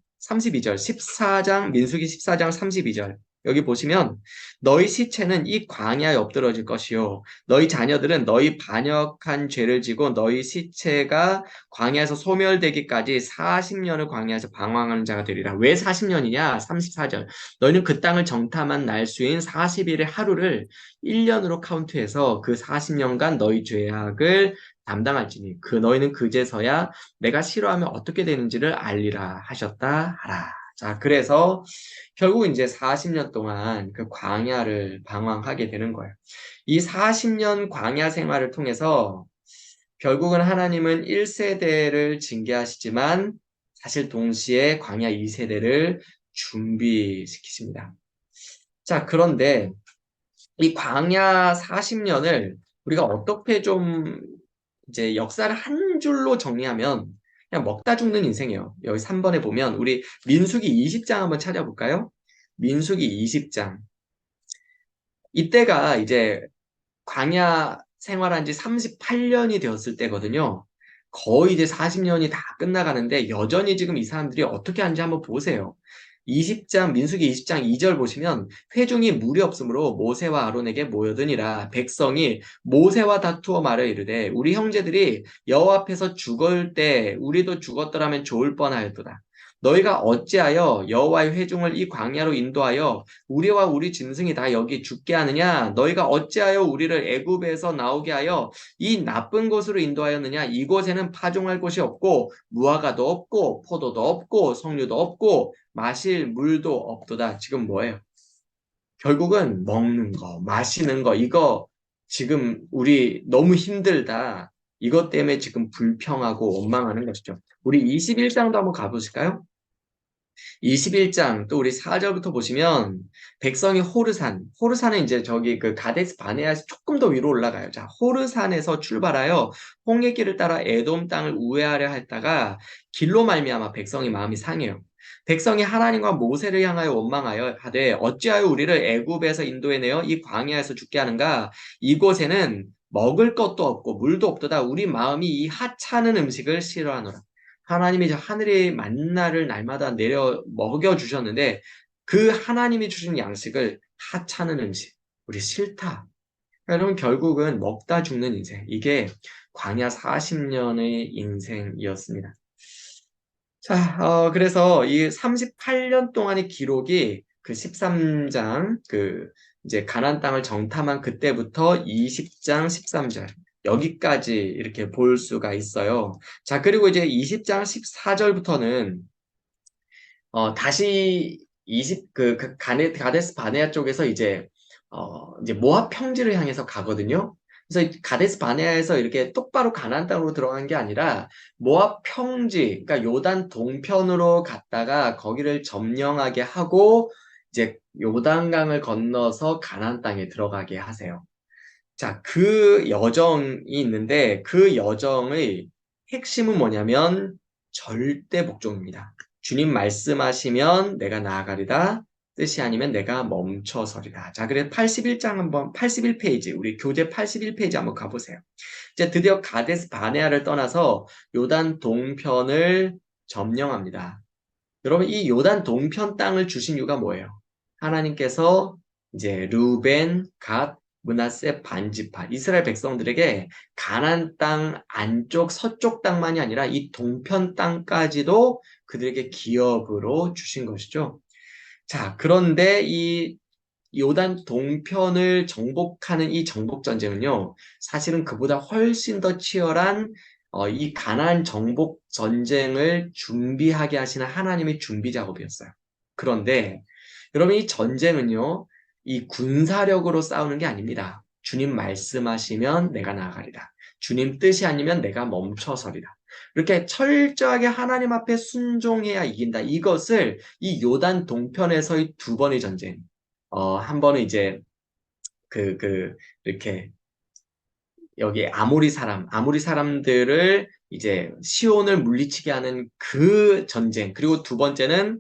14장, 민수기 14장 32절. 여기 보시면 너희 시체는 이 광야에 엎드러질 것이요. 너희 자녀들은 너희 반역한 죄를 지고 너희 시체가 광야에서 소멸되기까지 40년을 광야에서 방황하는 자가 되리라. 왜 40년이냐? 34절. 너희는 그 땅을 정탐한 날수인 40일의 하루를 1년으로 카운트해서 그 40년간 너희 죄악을 담당할지니 그 너희는 그제서야 내가 싫어하면 어떻게 되는지를 알리라 하셨다 하라. 자, 그래서 결국 이제 40년 동안 그 광야를 방황하게 되는 거예요. 이 40년 광야 생활을 통해서 결국은 하나님은 1세대를 징계하시지만 사실 동시에 광야 2세대를 준비시키십니다. 자, 그런데 이 광야 40년을 우리가 어떻게 좀 이제 역사를 한 줄로 정리하면 그냥 먹다 죽는 인생이에요. 여기 3번에 보면 우리 민수기 20장 한번 찾아볼까요? 민수기 20장. 이때가 이제 광야 생활한 지 38년이 되었을 때거든요. 거의 이제 40년이 다 끝나가는데 여전히 지금 이 사람들이 어떻게 하는지 한번 보세요. 20장, 민수기 20장 2절 보시면 회중이 무리 없으므로 모세와 아론에게 모여드니라 백성이 모세와 다투어 말을 이르되 우리 형제들이 여호와 앞에서 죽을 때 우리도 죽었더라면 좋을 뻔하였도다. 너희가 어찌하여 여호와의 회중을 이 광야로 인도하여 우리와 우리 짐승이 다 여기 죽게 하느냐? 너희가 어찌하여 우리를 애굽에서 나오게 하여 이 나쁜 곳으로 인도하였느냐? 이곳에는 파종할 곳이 없고 무화과도 없고 포도도 없고 석류도 없고 마실 물도 없도다. 지금 뭐예요? 결국은 먹는 거, 마시는 거, 이거 지금 우리 너무 힘들다. 이것 때문에 지금 불평하고 원망하는 것이죠. 우리 21장도 한번 가보실까요? 21장 또 우리 4절부터 보시면 백성이 호르산은 이제 저기 그 가데스 바네아에서 조금 더 위로 올라가요. 자, 호르산에서 출발하여 홍해 길을 따라 에돔 땅을 우회하려 했다가 길로 말미암아 백성이 마음이 상해요. 백성이 하나님과 모세를 향하여 원망하여 하되 어찌하여 우리를 애굽에서 인도해내어 이 광야에서 죽게 하는가? 이곳에는 먹을 것도 없고 물도 없도다. 우리 마음이 이 하찮은 음식을 싫어하노라. 하나님이 저 하늘의 만나를 날마다 내려 먹여주셨는데 그 하나님이 주신 양식을 하찮은 음식, 우리 싫다. 여러분 결국은 먹다 죽는 인생, 이게 광야 40년의 인생이었습니다. 자, 그래서 이 38년 동안의 기록이 그 13장, 이제 가나안 땅을 정탐한 그때부터 20장 13절, 여기까지 이렇게 볼 수가 있어요. 자, 그리고 이제 20장 14절부터는, 다시 가데스 바네아 쪽에서 이제 모압 평지를 향해서 가거든요. 그래서 가데스 바네아에서 이렇게 똑바로 가나안 땅으로 들어간 게 아니라 모압 평지, 그러니까 요단 동편으로 갔다가 거기를 점령하게 하고 이제 요단강을 건너서 가나안 땅에 들어가게 하세요. 자, 그 여정이 있는데 그 여정의 핵심은 뭐냐면 절대 복종입니다. 주님 말씀하시면 내가 나아가리다. 뜻이 아니면 내가 멈춰서리다. 자, 그래서 81장 한번, 81페이지, 우리 교재 81페이지 한번 가보세요. 이제 드디어 가데스 바네아를 떠나서 요단 동편을 점령합니다. 여러분, 이 요단 동편 땅을 주신 이유가 뭐예요? 하나님께서 이제 루벤, 갓, 므낫세 반지파 이스라엘 백성들에게 가나안 땅 안쪽 서쪽 땅만이 아니라 이 동편 땅까지도 그들에게 기업으로 주신 것이죠. 자, 그런데 이 요단 동편을 정복하는 이 정복 전쟁은요, 사실은 그보다 훨씬 더 치열한 이 가나안 정복 전쟁을 준비하게 하시는 하나님의 준비 작업이었어요. 그런데 여러분 이 전쟁은요, 이 군사력으로 싸우는 게 아닙니다. 주님 말씀하시면 내가 나아가리라. 주님 뜻이 아니면 내가 멈춰서리라. 이렇게 철저하게 하나님 앞에 순종해야 이긴다. 이것을 이 요단 동편에서의 두 번의 전쟁, 한 번은 이제 이렇게 여기 아모리 사람들을 이제 시온을 물리치게 하는 그 전쟁, 그리고 두 번째는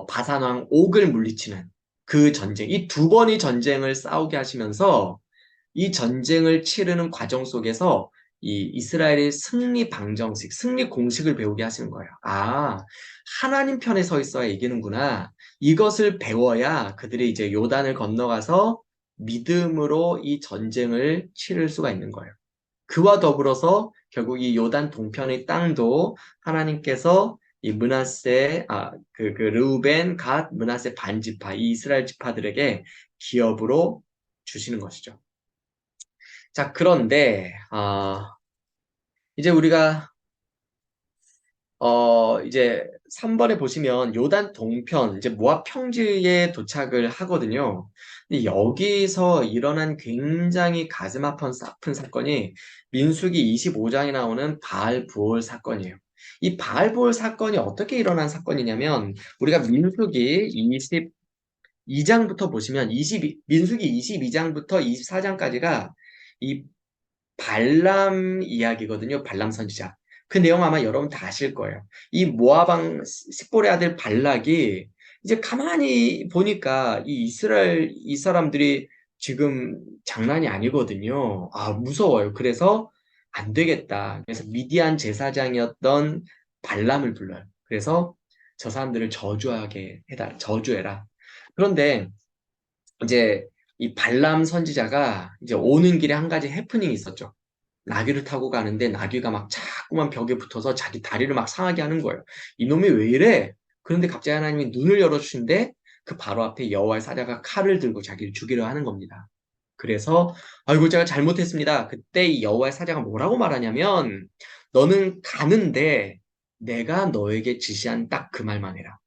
바산 왕 옥을 물리치는 그 전쟁, 이 두 번의 전쟁을 싸우게 하시면서 이 전쟁을 치르는 과정 속에서 이 이스라엘의 승리 방정식, 승리 공식을 배우게 하시는 거예요. 아, 하나님 편에 서 있어야 이기는구나. 이것을 배워야 그들이 이제 요단을 건너가서 믿음으로 이 전쟁을 치를 수가 있는 거예요. 그와 더불어서 결국 이 요단 동편의 땅도 하나님께서 이 르우벤, 갓, 므낫세 반지파, 이 이스라엘 지파들에게 기업으로 주시는 것이죠. 자, 그런데, 이제 우리가, 이제 3번에 보시면 요단 동편, 이제 모압 평지에 도착을 하거든요. 근데 여기서 일어난 굉장히 가슴 아픈 사건이 민수기 25장에 나오는 바알 부올 사건이에요. 이 바알 부올 사건이 어떻게 일어난 사건이냐면, 우리가 민수기 22장부터 보시면, 민수기 22장부터 24장까지가 이 발람 이야기거든요. 발람 선지자. 그 내용 아마 여러분 다 아실 거예요. 이 모아방 십볼의 아들 발락이 이제 가만히 보니까 이 이스라엘 이 사람들이 지금 장난이 아니거든요. 아, 무서워요. 그래서 안 되겠다. 그래서 미디안 제사장이었던 발람을 불러요. 그래서 저 사람들을 저주해라. 그런데 이제 이 발람 선지자가 이제 오는 길에 한 가지 해프닝이 있었죠. 나귀를 타고 가는데 나귀가 막 자꾸만 벽에 붙어서 자기 다리를 막 상하게 하는 거예요. 이놈이 왜 이래? 그런데 갑자기 하나님이 눈을 열어주신데 그 바로 앞에 여호와의 사자가 칼을 들고 자기를 죽이려 하는 겁니다. 그래서 아이고 제가 잘못했습니다. 그때 이 여호와의 사자가 뭐라고 말하냐면 너는 가는데 내가 너에게 지시한 딱 그 말만 해라.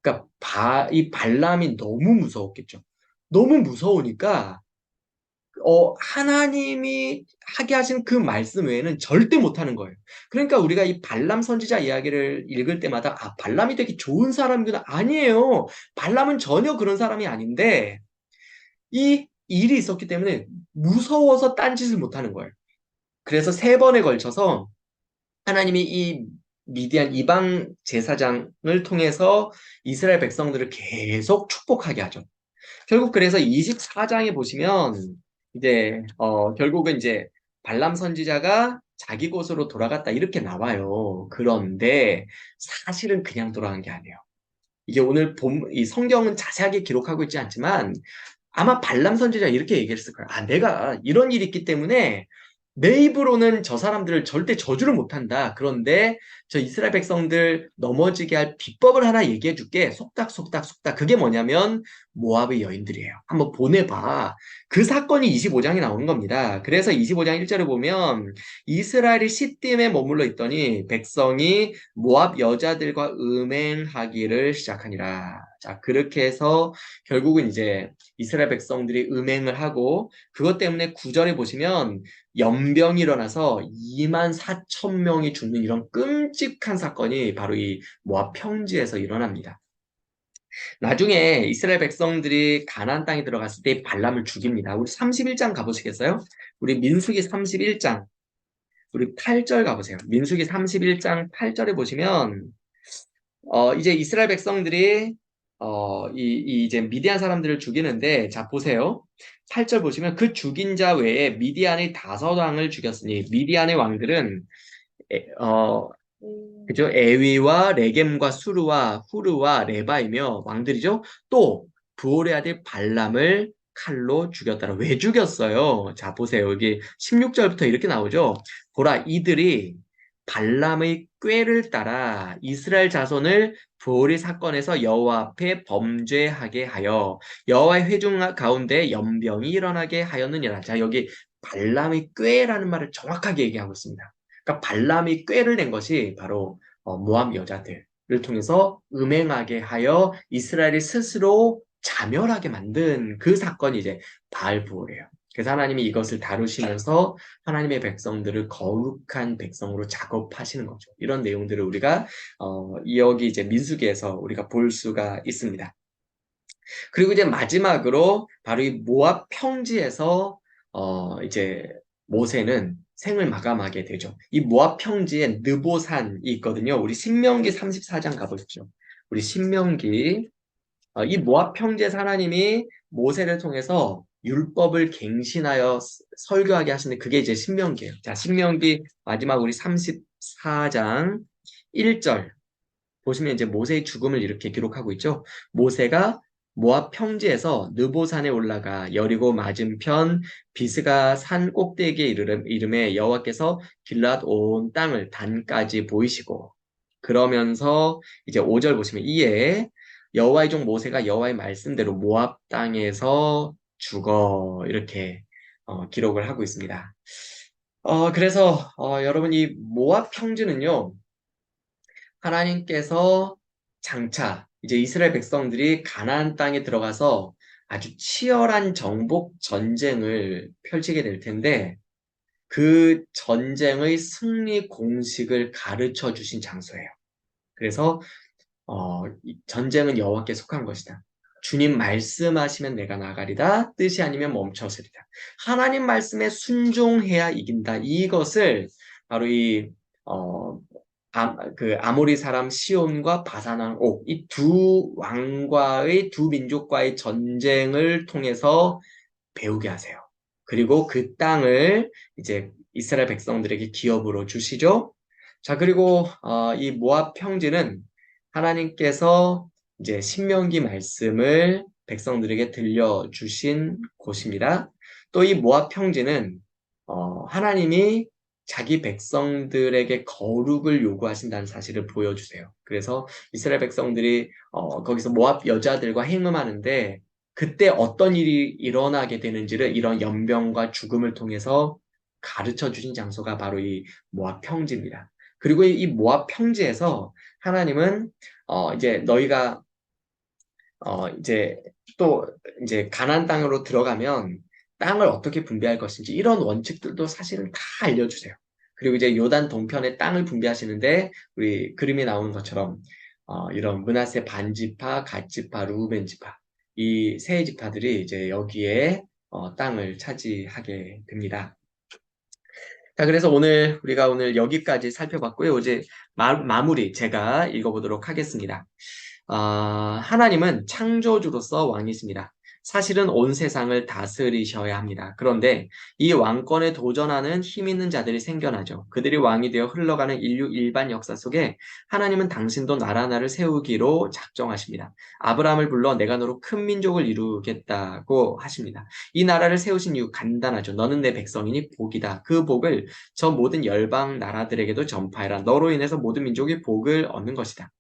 그러니까 이 발람이 너무 무서웠겠죠. 너무 무서우니까 하나님이 하게 하신 그 말씀 외에는 절대 못하는 거예요. 그러니까 우리가 이 발람 선지자 이야기를 읽을 때마다 발람이 되게 좋은 사람이구나. 아니에요. 발람은 전혀 그런 사람이 아닌데 이 일이 있었기 때문에 무서워서 딴짓을 못하는 거예요. 그래서 세 번에 걸쳐서 하나님이 이 미디안 이방 제사장을 통해서 이스라엘 백성들을 계속 축복하게 하죠. 결국 그래서 24장에 보시면 이제 결국은 이제 발람 선지자가 자기 곳으로 돌아갔다 이렇게 나와요. 그런데 사실은 그냥 돌아간 게 아니에요. 이게 오늘 이 성경은 자세하게 기록하고 있지 않지만 아마 발람 선지자 이렇게 얘기했을 거예요. 내가 이런 일이 있기 때문에 내 입으로는 저 사람들을 절대 저주를 못한다. 그런데 저 이스라엘 백성들 넘어지게 할 비법을 하나 얘기해 줄게. 속닥속닥속닥. 그게 뭐냐면 모압의 여인들이에요. 한번 보내봐. 그 사건이 25장에 나오는 겁니다. 그래서 25장 1절에 보면 이스라엘이 시딤에 머물러 있더니 백성이 모압 여자들과 음행하기를 시작하니라. 자, 그렇게 해서 결국은 이제 이스라엘 백성들이 음행을 하고 그것 때문에 9절에 보시면 연병이 일어나서 2만 4천 명이 죽는 이런 끔찍한 사건이 바로 이 모압 평지에서 일어납니다. 나중에 이스라엘 백성들이 가나안 땅에 들어갔을 때 발람을 죽입니다. 우리 31장 가보시겠어요? 우리 민수기 31장 우리 8절 가보세요. 민수기 31장 8절에 보시면 이제 이스라엘 백성들이 이제 미디안 사람들을 죽이는데 자 보세요. 8절 보시면 그 죽인 자 외에 미디안의 5왕을 죽였으니 미디안의 왕들은 그죠? 에위와 레겜과 수르와 후르와 레바이며 왕들이죠. 또 부올의 아들 발람을 칼로 죽였더라. 왜 죽였어요? 자, 보세요. 여기 16절부터 이렇게 나오죠. 보라, 이들이 발람의 꾀를 따라 이스라엘 자손을 부올의 사건에서 여호와 앞에 범죄하게 하여 여호와의 회중 가운데 연병이 일어나게 하였느니라. 자, 여기 발람의 꾀라는 말을 정확하게 얘기하고 있습니다. 그러니까 발람이 꾀를 낸 것이 바로 모압 여자들을 통해서 음행하게 하여 이스라엘이 스스로 자멸하게 만든 그 사건이 이제 바알부올이에요. 그래서 하나님이 이것을 다루시면서 하나님의 백성들을 거룩한 백성으로 작업하시는 거죠. 이런 내용들을 우리가 여기 이제 민수기에서 우리가 볼 수가 있습니다. 그리고 이제 마지막으로 바로 이 모압 평지에서 이제 모세는 생을 마감하게 되죠. 이 모압 평지에 느보산이 있거든요. 우리 신명기 34장 가보십시오. 우리 신명기 이 모압 평지에서 하나님이 모세를 통해서 율법을 갱신하여 설교하게 하시는 그게 이제 신명기예요. 자, 신명기 마지막 우리 34장 1절 보시면 이제 모세의 죽음을 이렇게 기록하고 있죠. 모세가 모압 평지에서 느보산에 올라가 여리고 맞은편 비스가 산 꼭대기에 이름에 여호와께서 길앗 온 땅을 단까지 보이시고 그러면서 이제 5절 보시면 이에 여호와의 종 모세가 여호와의 말씀대로 모압 땅에서 죽어 이렇게 기록을 하고 있습니다. 그래서 여러분 이 모압 평지는요. 하나님께서 장차 이제 이스라엘 백성들이 가나안 땅에 들어가서 아주 치열한 정복 전쟁을 펼치게 될 텐데 그 전쟁의 승리 공식을 가르쳐 주신 장소예요. 그래서 전쟁은 여호와께 속한 것이다. 주님 말씀하시면 내가 나가리다. 뜻이 아니면 멈춰서리다. 하나님 말씀에 순종해야 이긴다. 이것을 바로 그 아모리 사람 시온과 바산 옥, 이 두 왕과의 두 민족과의 전쟁을 통해서 배우게 하세요. 그리고 그 땅을 이제 이스라엘 백성들에게 기업으로 주시죠. 자, 그리고 이 모압 평지는 하나님께서 이제 신명기 말씀을 백성들에게 들려주신 곳입니다. 또 이 모압 평지는 하나님이 자기 백성들에게 거룩을 요구하신다는 사실을 보여주세요. 그래서 이스라엘 백성들이 거기서 모압 여자들과 행음하는데 그때 어떤 일이 일어나게 되는지를 이런 연병과 죽음을 통해서 가르쳐 주신 장소가 바로 이 모압 평지입니다. 그리고 이 모압 평지에서 하나님은 이제 너희가 이제 또 이제 가나안 땅으로 들어가면 땅을 어떻게 분배할 것인지 이런 원칙들도 사실은 다 알려주세요. 그리고 이제 요단 동편에 땅을 분배하시는데 우리 그림에 나오는 것처럼 이런 므낫세 반지파, 갓지파, 루벤 지파 이 세 지파들이 이제 여기에 땅을 차지하게 됩니다. 자, 그래서 우리가 오늘 여기까지 살펴봤고요. 이제 마무리 제가 읽어보도록 하겠습니다. 하나님은 창조주로서 왕이십니다. 사실은 온 세상을 다스리셔야 합니다. 그런데 이 왕권에 도전하는 힘 있는 자들이 생겨나죠. 그들이 왕이 되어 흘러가는 인류 일반 역사 속에 하나님은 당신도 나라 하나를 세우기로 작정하십니다. 아브라함을 불러 내가 너로 큰 민족을 이루겠다고 하십니다. 이 나라를 세우신 이유 간단하죠. 너는 내 백성이니 복이다. 그 복을 저 모든 열방 나라들에게도 전파해라. 너로 인해서 모든 민족이 복을 얻는 것이다.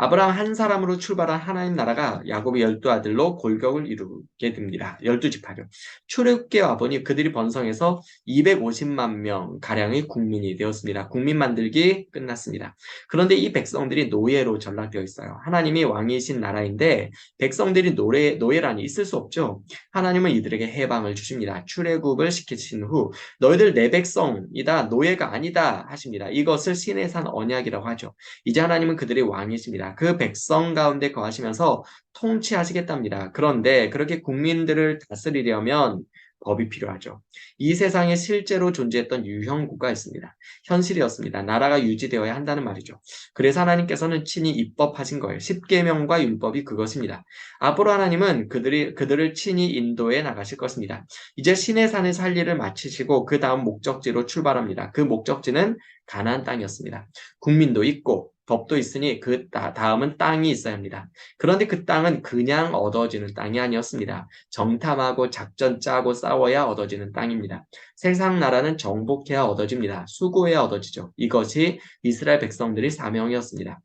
아브라함 한 사람으로 출발한 하나님 나라가 야곱의 12아들로 골격을 이루게 됩니다. 12지파죠. 출애굽기에 와보니 그들이 번성해서 250만 명 가량의 국민이 되었습니다. 국민 만들기 끝났습니다. 그런데 이 백성들이 노예로 전락되어 있어요. 하나님이 왕이신 나라인데 백성들이 노예라니 있을 수 없죠. 하나님은 이들에게 해방을 주십니다. 출애굽을 시키신 후 너희들 내 백성이다 노예가 아니다 하십니다. 이것을 신의 산 언약이라고 하죠. 이제 하나님은 그들의 왕이십니다. 그 백성 가운데 거하시면서 통치하시겠답니다. 그런데 그렇게 국민들을 다스리려면 법이 필요하죠. 이 세상에 실제로 존재했던 유형국가 있습니다. 현실이었습니다. 나라가 유지되어야 한다는 말이죠. 그래서 하나님께서는 친히 입법하신 거예요. 십계명과 율법이 그것입니다. 앞으로 하나님은 그들을 친히 인도해 나가실 것입니다. 이제 신의 산에서 할 일을 마치시고 그 다음 목적지로 출발합니다. 그 목적지는 가나안 땅이었습니다. 국민도 있고 법도 있으니 그 다음은 땅이 있어야 합니다. 그런데 그 땅은 그냥 얻어지는 땅이 아니었습니다. 정탐하고 작전 짜고 싸워야 얻어지는 땅입니다. 세상 나라는 정복해야 얻어집니다. 수고해야 얻어지죠. 이것이 이스라엘 백성들의 사명이었습니다.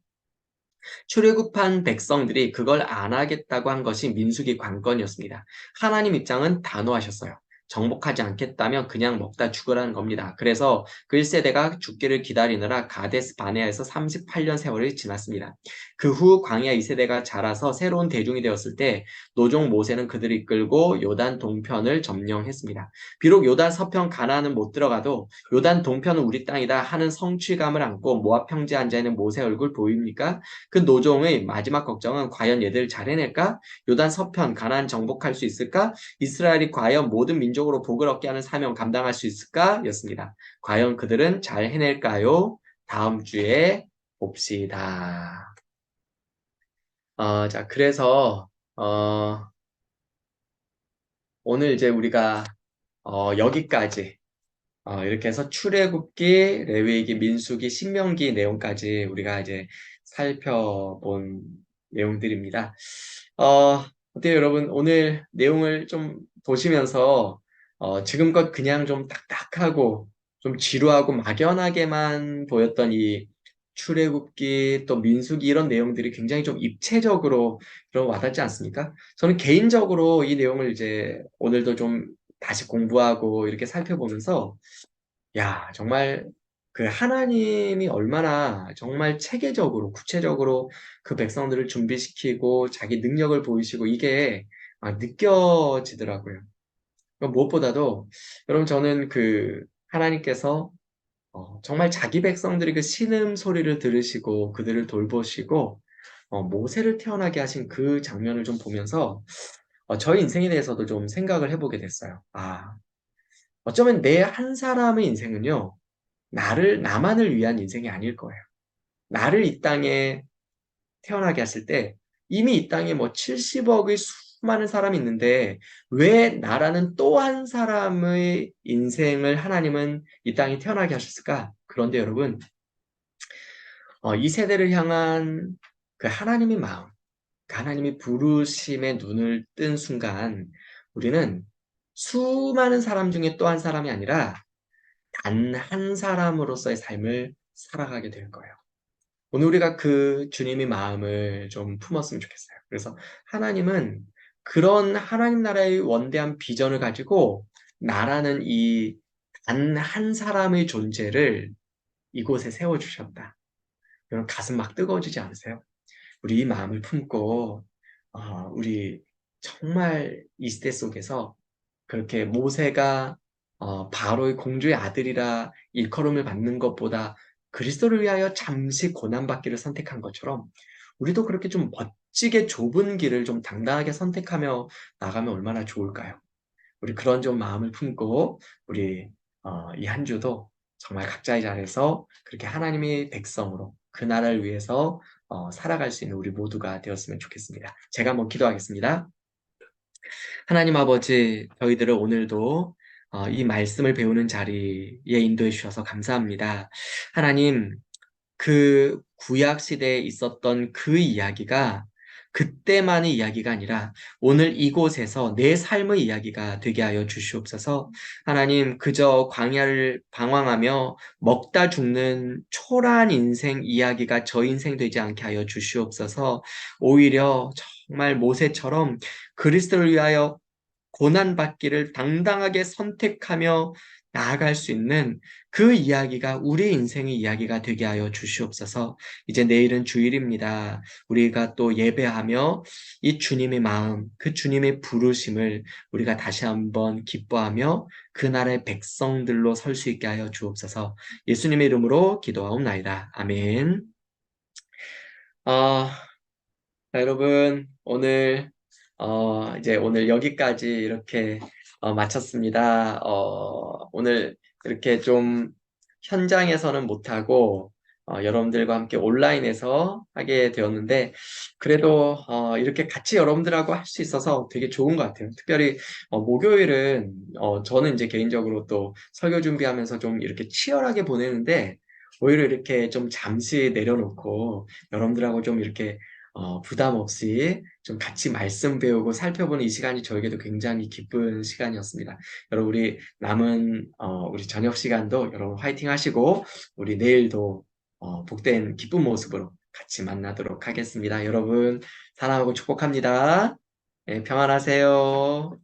출애굽한 백성들이 그걸 안 하겠다고 한 것이 민수기 관건이었습니다. 하나님 입장은 단호하셨어요. 정복하지 않겠다면 그냥 먹다 죽으라는 겁니다. 그래서 그 1세대가 죽기를 기다리느라 가데스 바네아에서 38년 세월이 지났습니다. 그 후 광야 2세대가 자라서 새로운 대중이 되었을 때 노종 모세는 그들을 이끌고 요단 동편을 점령했습니다. 비록 요단 서편 가나안은 못 들어가도 요단 동편은 우리 땅이다 하는 성취감을 안고 모압 평지에 앉아있는 모세 얼굴 보입니까? 그 노종의 마지막 걱정은 과연 얘들 잘 해낼까? 요단 서편 가나안 정복할 수 있을까? 이스라엘이 과연 모든 민족으로 복을 얻게 하는 사명 감당할 수 있을까? 였습니다. 과연 그들은 잘 해낼까요? 다음 주에 봅시다. 자, 그래서 오늘 이제 우리가 여기까지 이렇게 해서 출애굽기, 레위기, 민수기, 신명기 내용까지 우리가 이제 살펴본 내용들입니다. 어때요, 여러분? 오늘 내용을 좀 보시면서 지금껏 그냥 좀 딱딱하고 좀 지루하고 막연하게만 보였던 이 출애굽기 또 민수기 이런 내용들이 굉장히 좀 입체적으로 그런 와닿지 않습니까? 저는 개인적으로 이 내용을 이제 오늘도 좀 다시 공부하고 이렇게 살펴보면서 야, 정말 그 하나님이 얼마나 정말 체계적으로, 구체적으로 그 백성들을 준비시키고 자기 능력을 보이시고 이게 느껴지더라고요. 무엇보다도 여러분 저는 그 하나님께서 정말 자기 백성들이 그 신음 소리를 들으시고 그들을 돌보시고 모세를 태어나게 하신 그 장면을 좀 보면서 저희 인생에 대해서도 좀 생각을 해보게 됐어요. 어쩌면 내 한 사람의 인생은요, 나만을 위한 인생이 아닐 거예요. 나를 이 땅에 태어나게 했을 때 이미 이 땅에 뭐 70억의 수많은 사람이 있는데 왜 나라는 또 한 사람의 인생을 하나님은 이 땅에 태어나게 하셨을까? 그런데 여러분, 이 세대를 향한 그 하나님의 마음, 그 하나님의 부르심에 눈을 뜬 순간 우리는 수많은 사람 중에 또 한 사람이 아니라 단 한 사람으로서의 삶을 살아가게 될 거예요. 오늘 우리가 그 주님의 마음을 좀 품었으면 좋겠어요. 그래서 하나님은 그런 하나님 나라의 원대한 비전을 가지고 나라는 이 단 한 사람의 존재를 이곳에 세워주셨다. 여러분 가슴 막 뜨거워지지 않으세요? 우리 이 마음을 품고 우리 정말 이 시대 속에서 그렇게 모세가 바로의 공주의 아들이라 일컬음을 받는 것보다 그리스도를 위하여 잠시 고난받기를 선택한 것처럼 우리도 그렇게 좀 멋지게 좁은 길을 좀 당당하게 선택하며 나가면 얼마나 좋을까요? 우리 그런 좀 마음을 품고 우리 이 한 주도 정말 각자의 자리에서 그렇게 하나님의 백성으로 그 나라를 위해서 살아갈 수 있는 우리 모두가 되었으면 좋겠습니다. 제가 한번 기도하겠습니다. 하나님 아버지, 저희들을 오늘도 이 말씀을 배우는 자리에 인도해 주셔서 감사합니다. 하나님, 그 구약 시대에 있었던 그 이야기가 그때만의 이야기가 아니라 오늘 이곳에서 내 삶의 이야기가 되게 하여 주시옵소서. 하나님, 그저 광야를 방황하며 먹다 죽는 초라한 인생 이야기가 저 인생 되지 않게 하여 주시옵소서. 오히려 정말 모세처럼 그리스도를 위하여 고난받기를 당당하게 선택하며 나아갈 수 있는 그 이야기가 우리 인생의 이야기가 되게 하여 주시옵소서. 이제 내일은 주일입니다. 우리가 또 예배하며 이 주님의 마음, 그 주님의 부르심을 우리가 다시 한번 기뻐하며 그 나라의 백성들로 설 수 있게 하여 주옵소서. 예수님의 이름으로 기도하옵나이다. 아멘. 아, 자, 여러분, 이제 오늘 여기까지 이렇게 마쳤습니다. 오늘 이렇게 좀 현장에서는 못하고 여러분들과 함께 온라인에서 하게 되었는데, 그래도 이렇게 같이 여러분들하고 할 수 있어서 되게 좋은 것 같아요. 특별히 목요일은 저는 이제 개인적으로 또 설교 준비하면서 좀 이렇게 치열하게 보내는데, 오히려 이렇게 좀 잠시 내려놓고 여러분들하고 좀 이렇게 부담 없이 좀 같이 말씀 배우고 살펴보는 이 시간이 저에게도 굉장히 기쁜 시간이었습니다. 여러분, 우리 남은 우리 저녁 시간도 여러분 화이팅 하시고 우리 내일도 복된 기쁜 모습으로 같이 만나도록 하겠습니다. 여러분 사랑하고 축복합니다. 네, 평안하세요.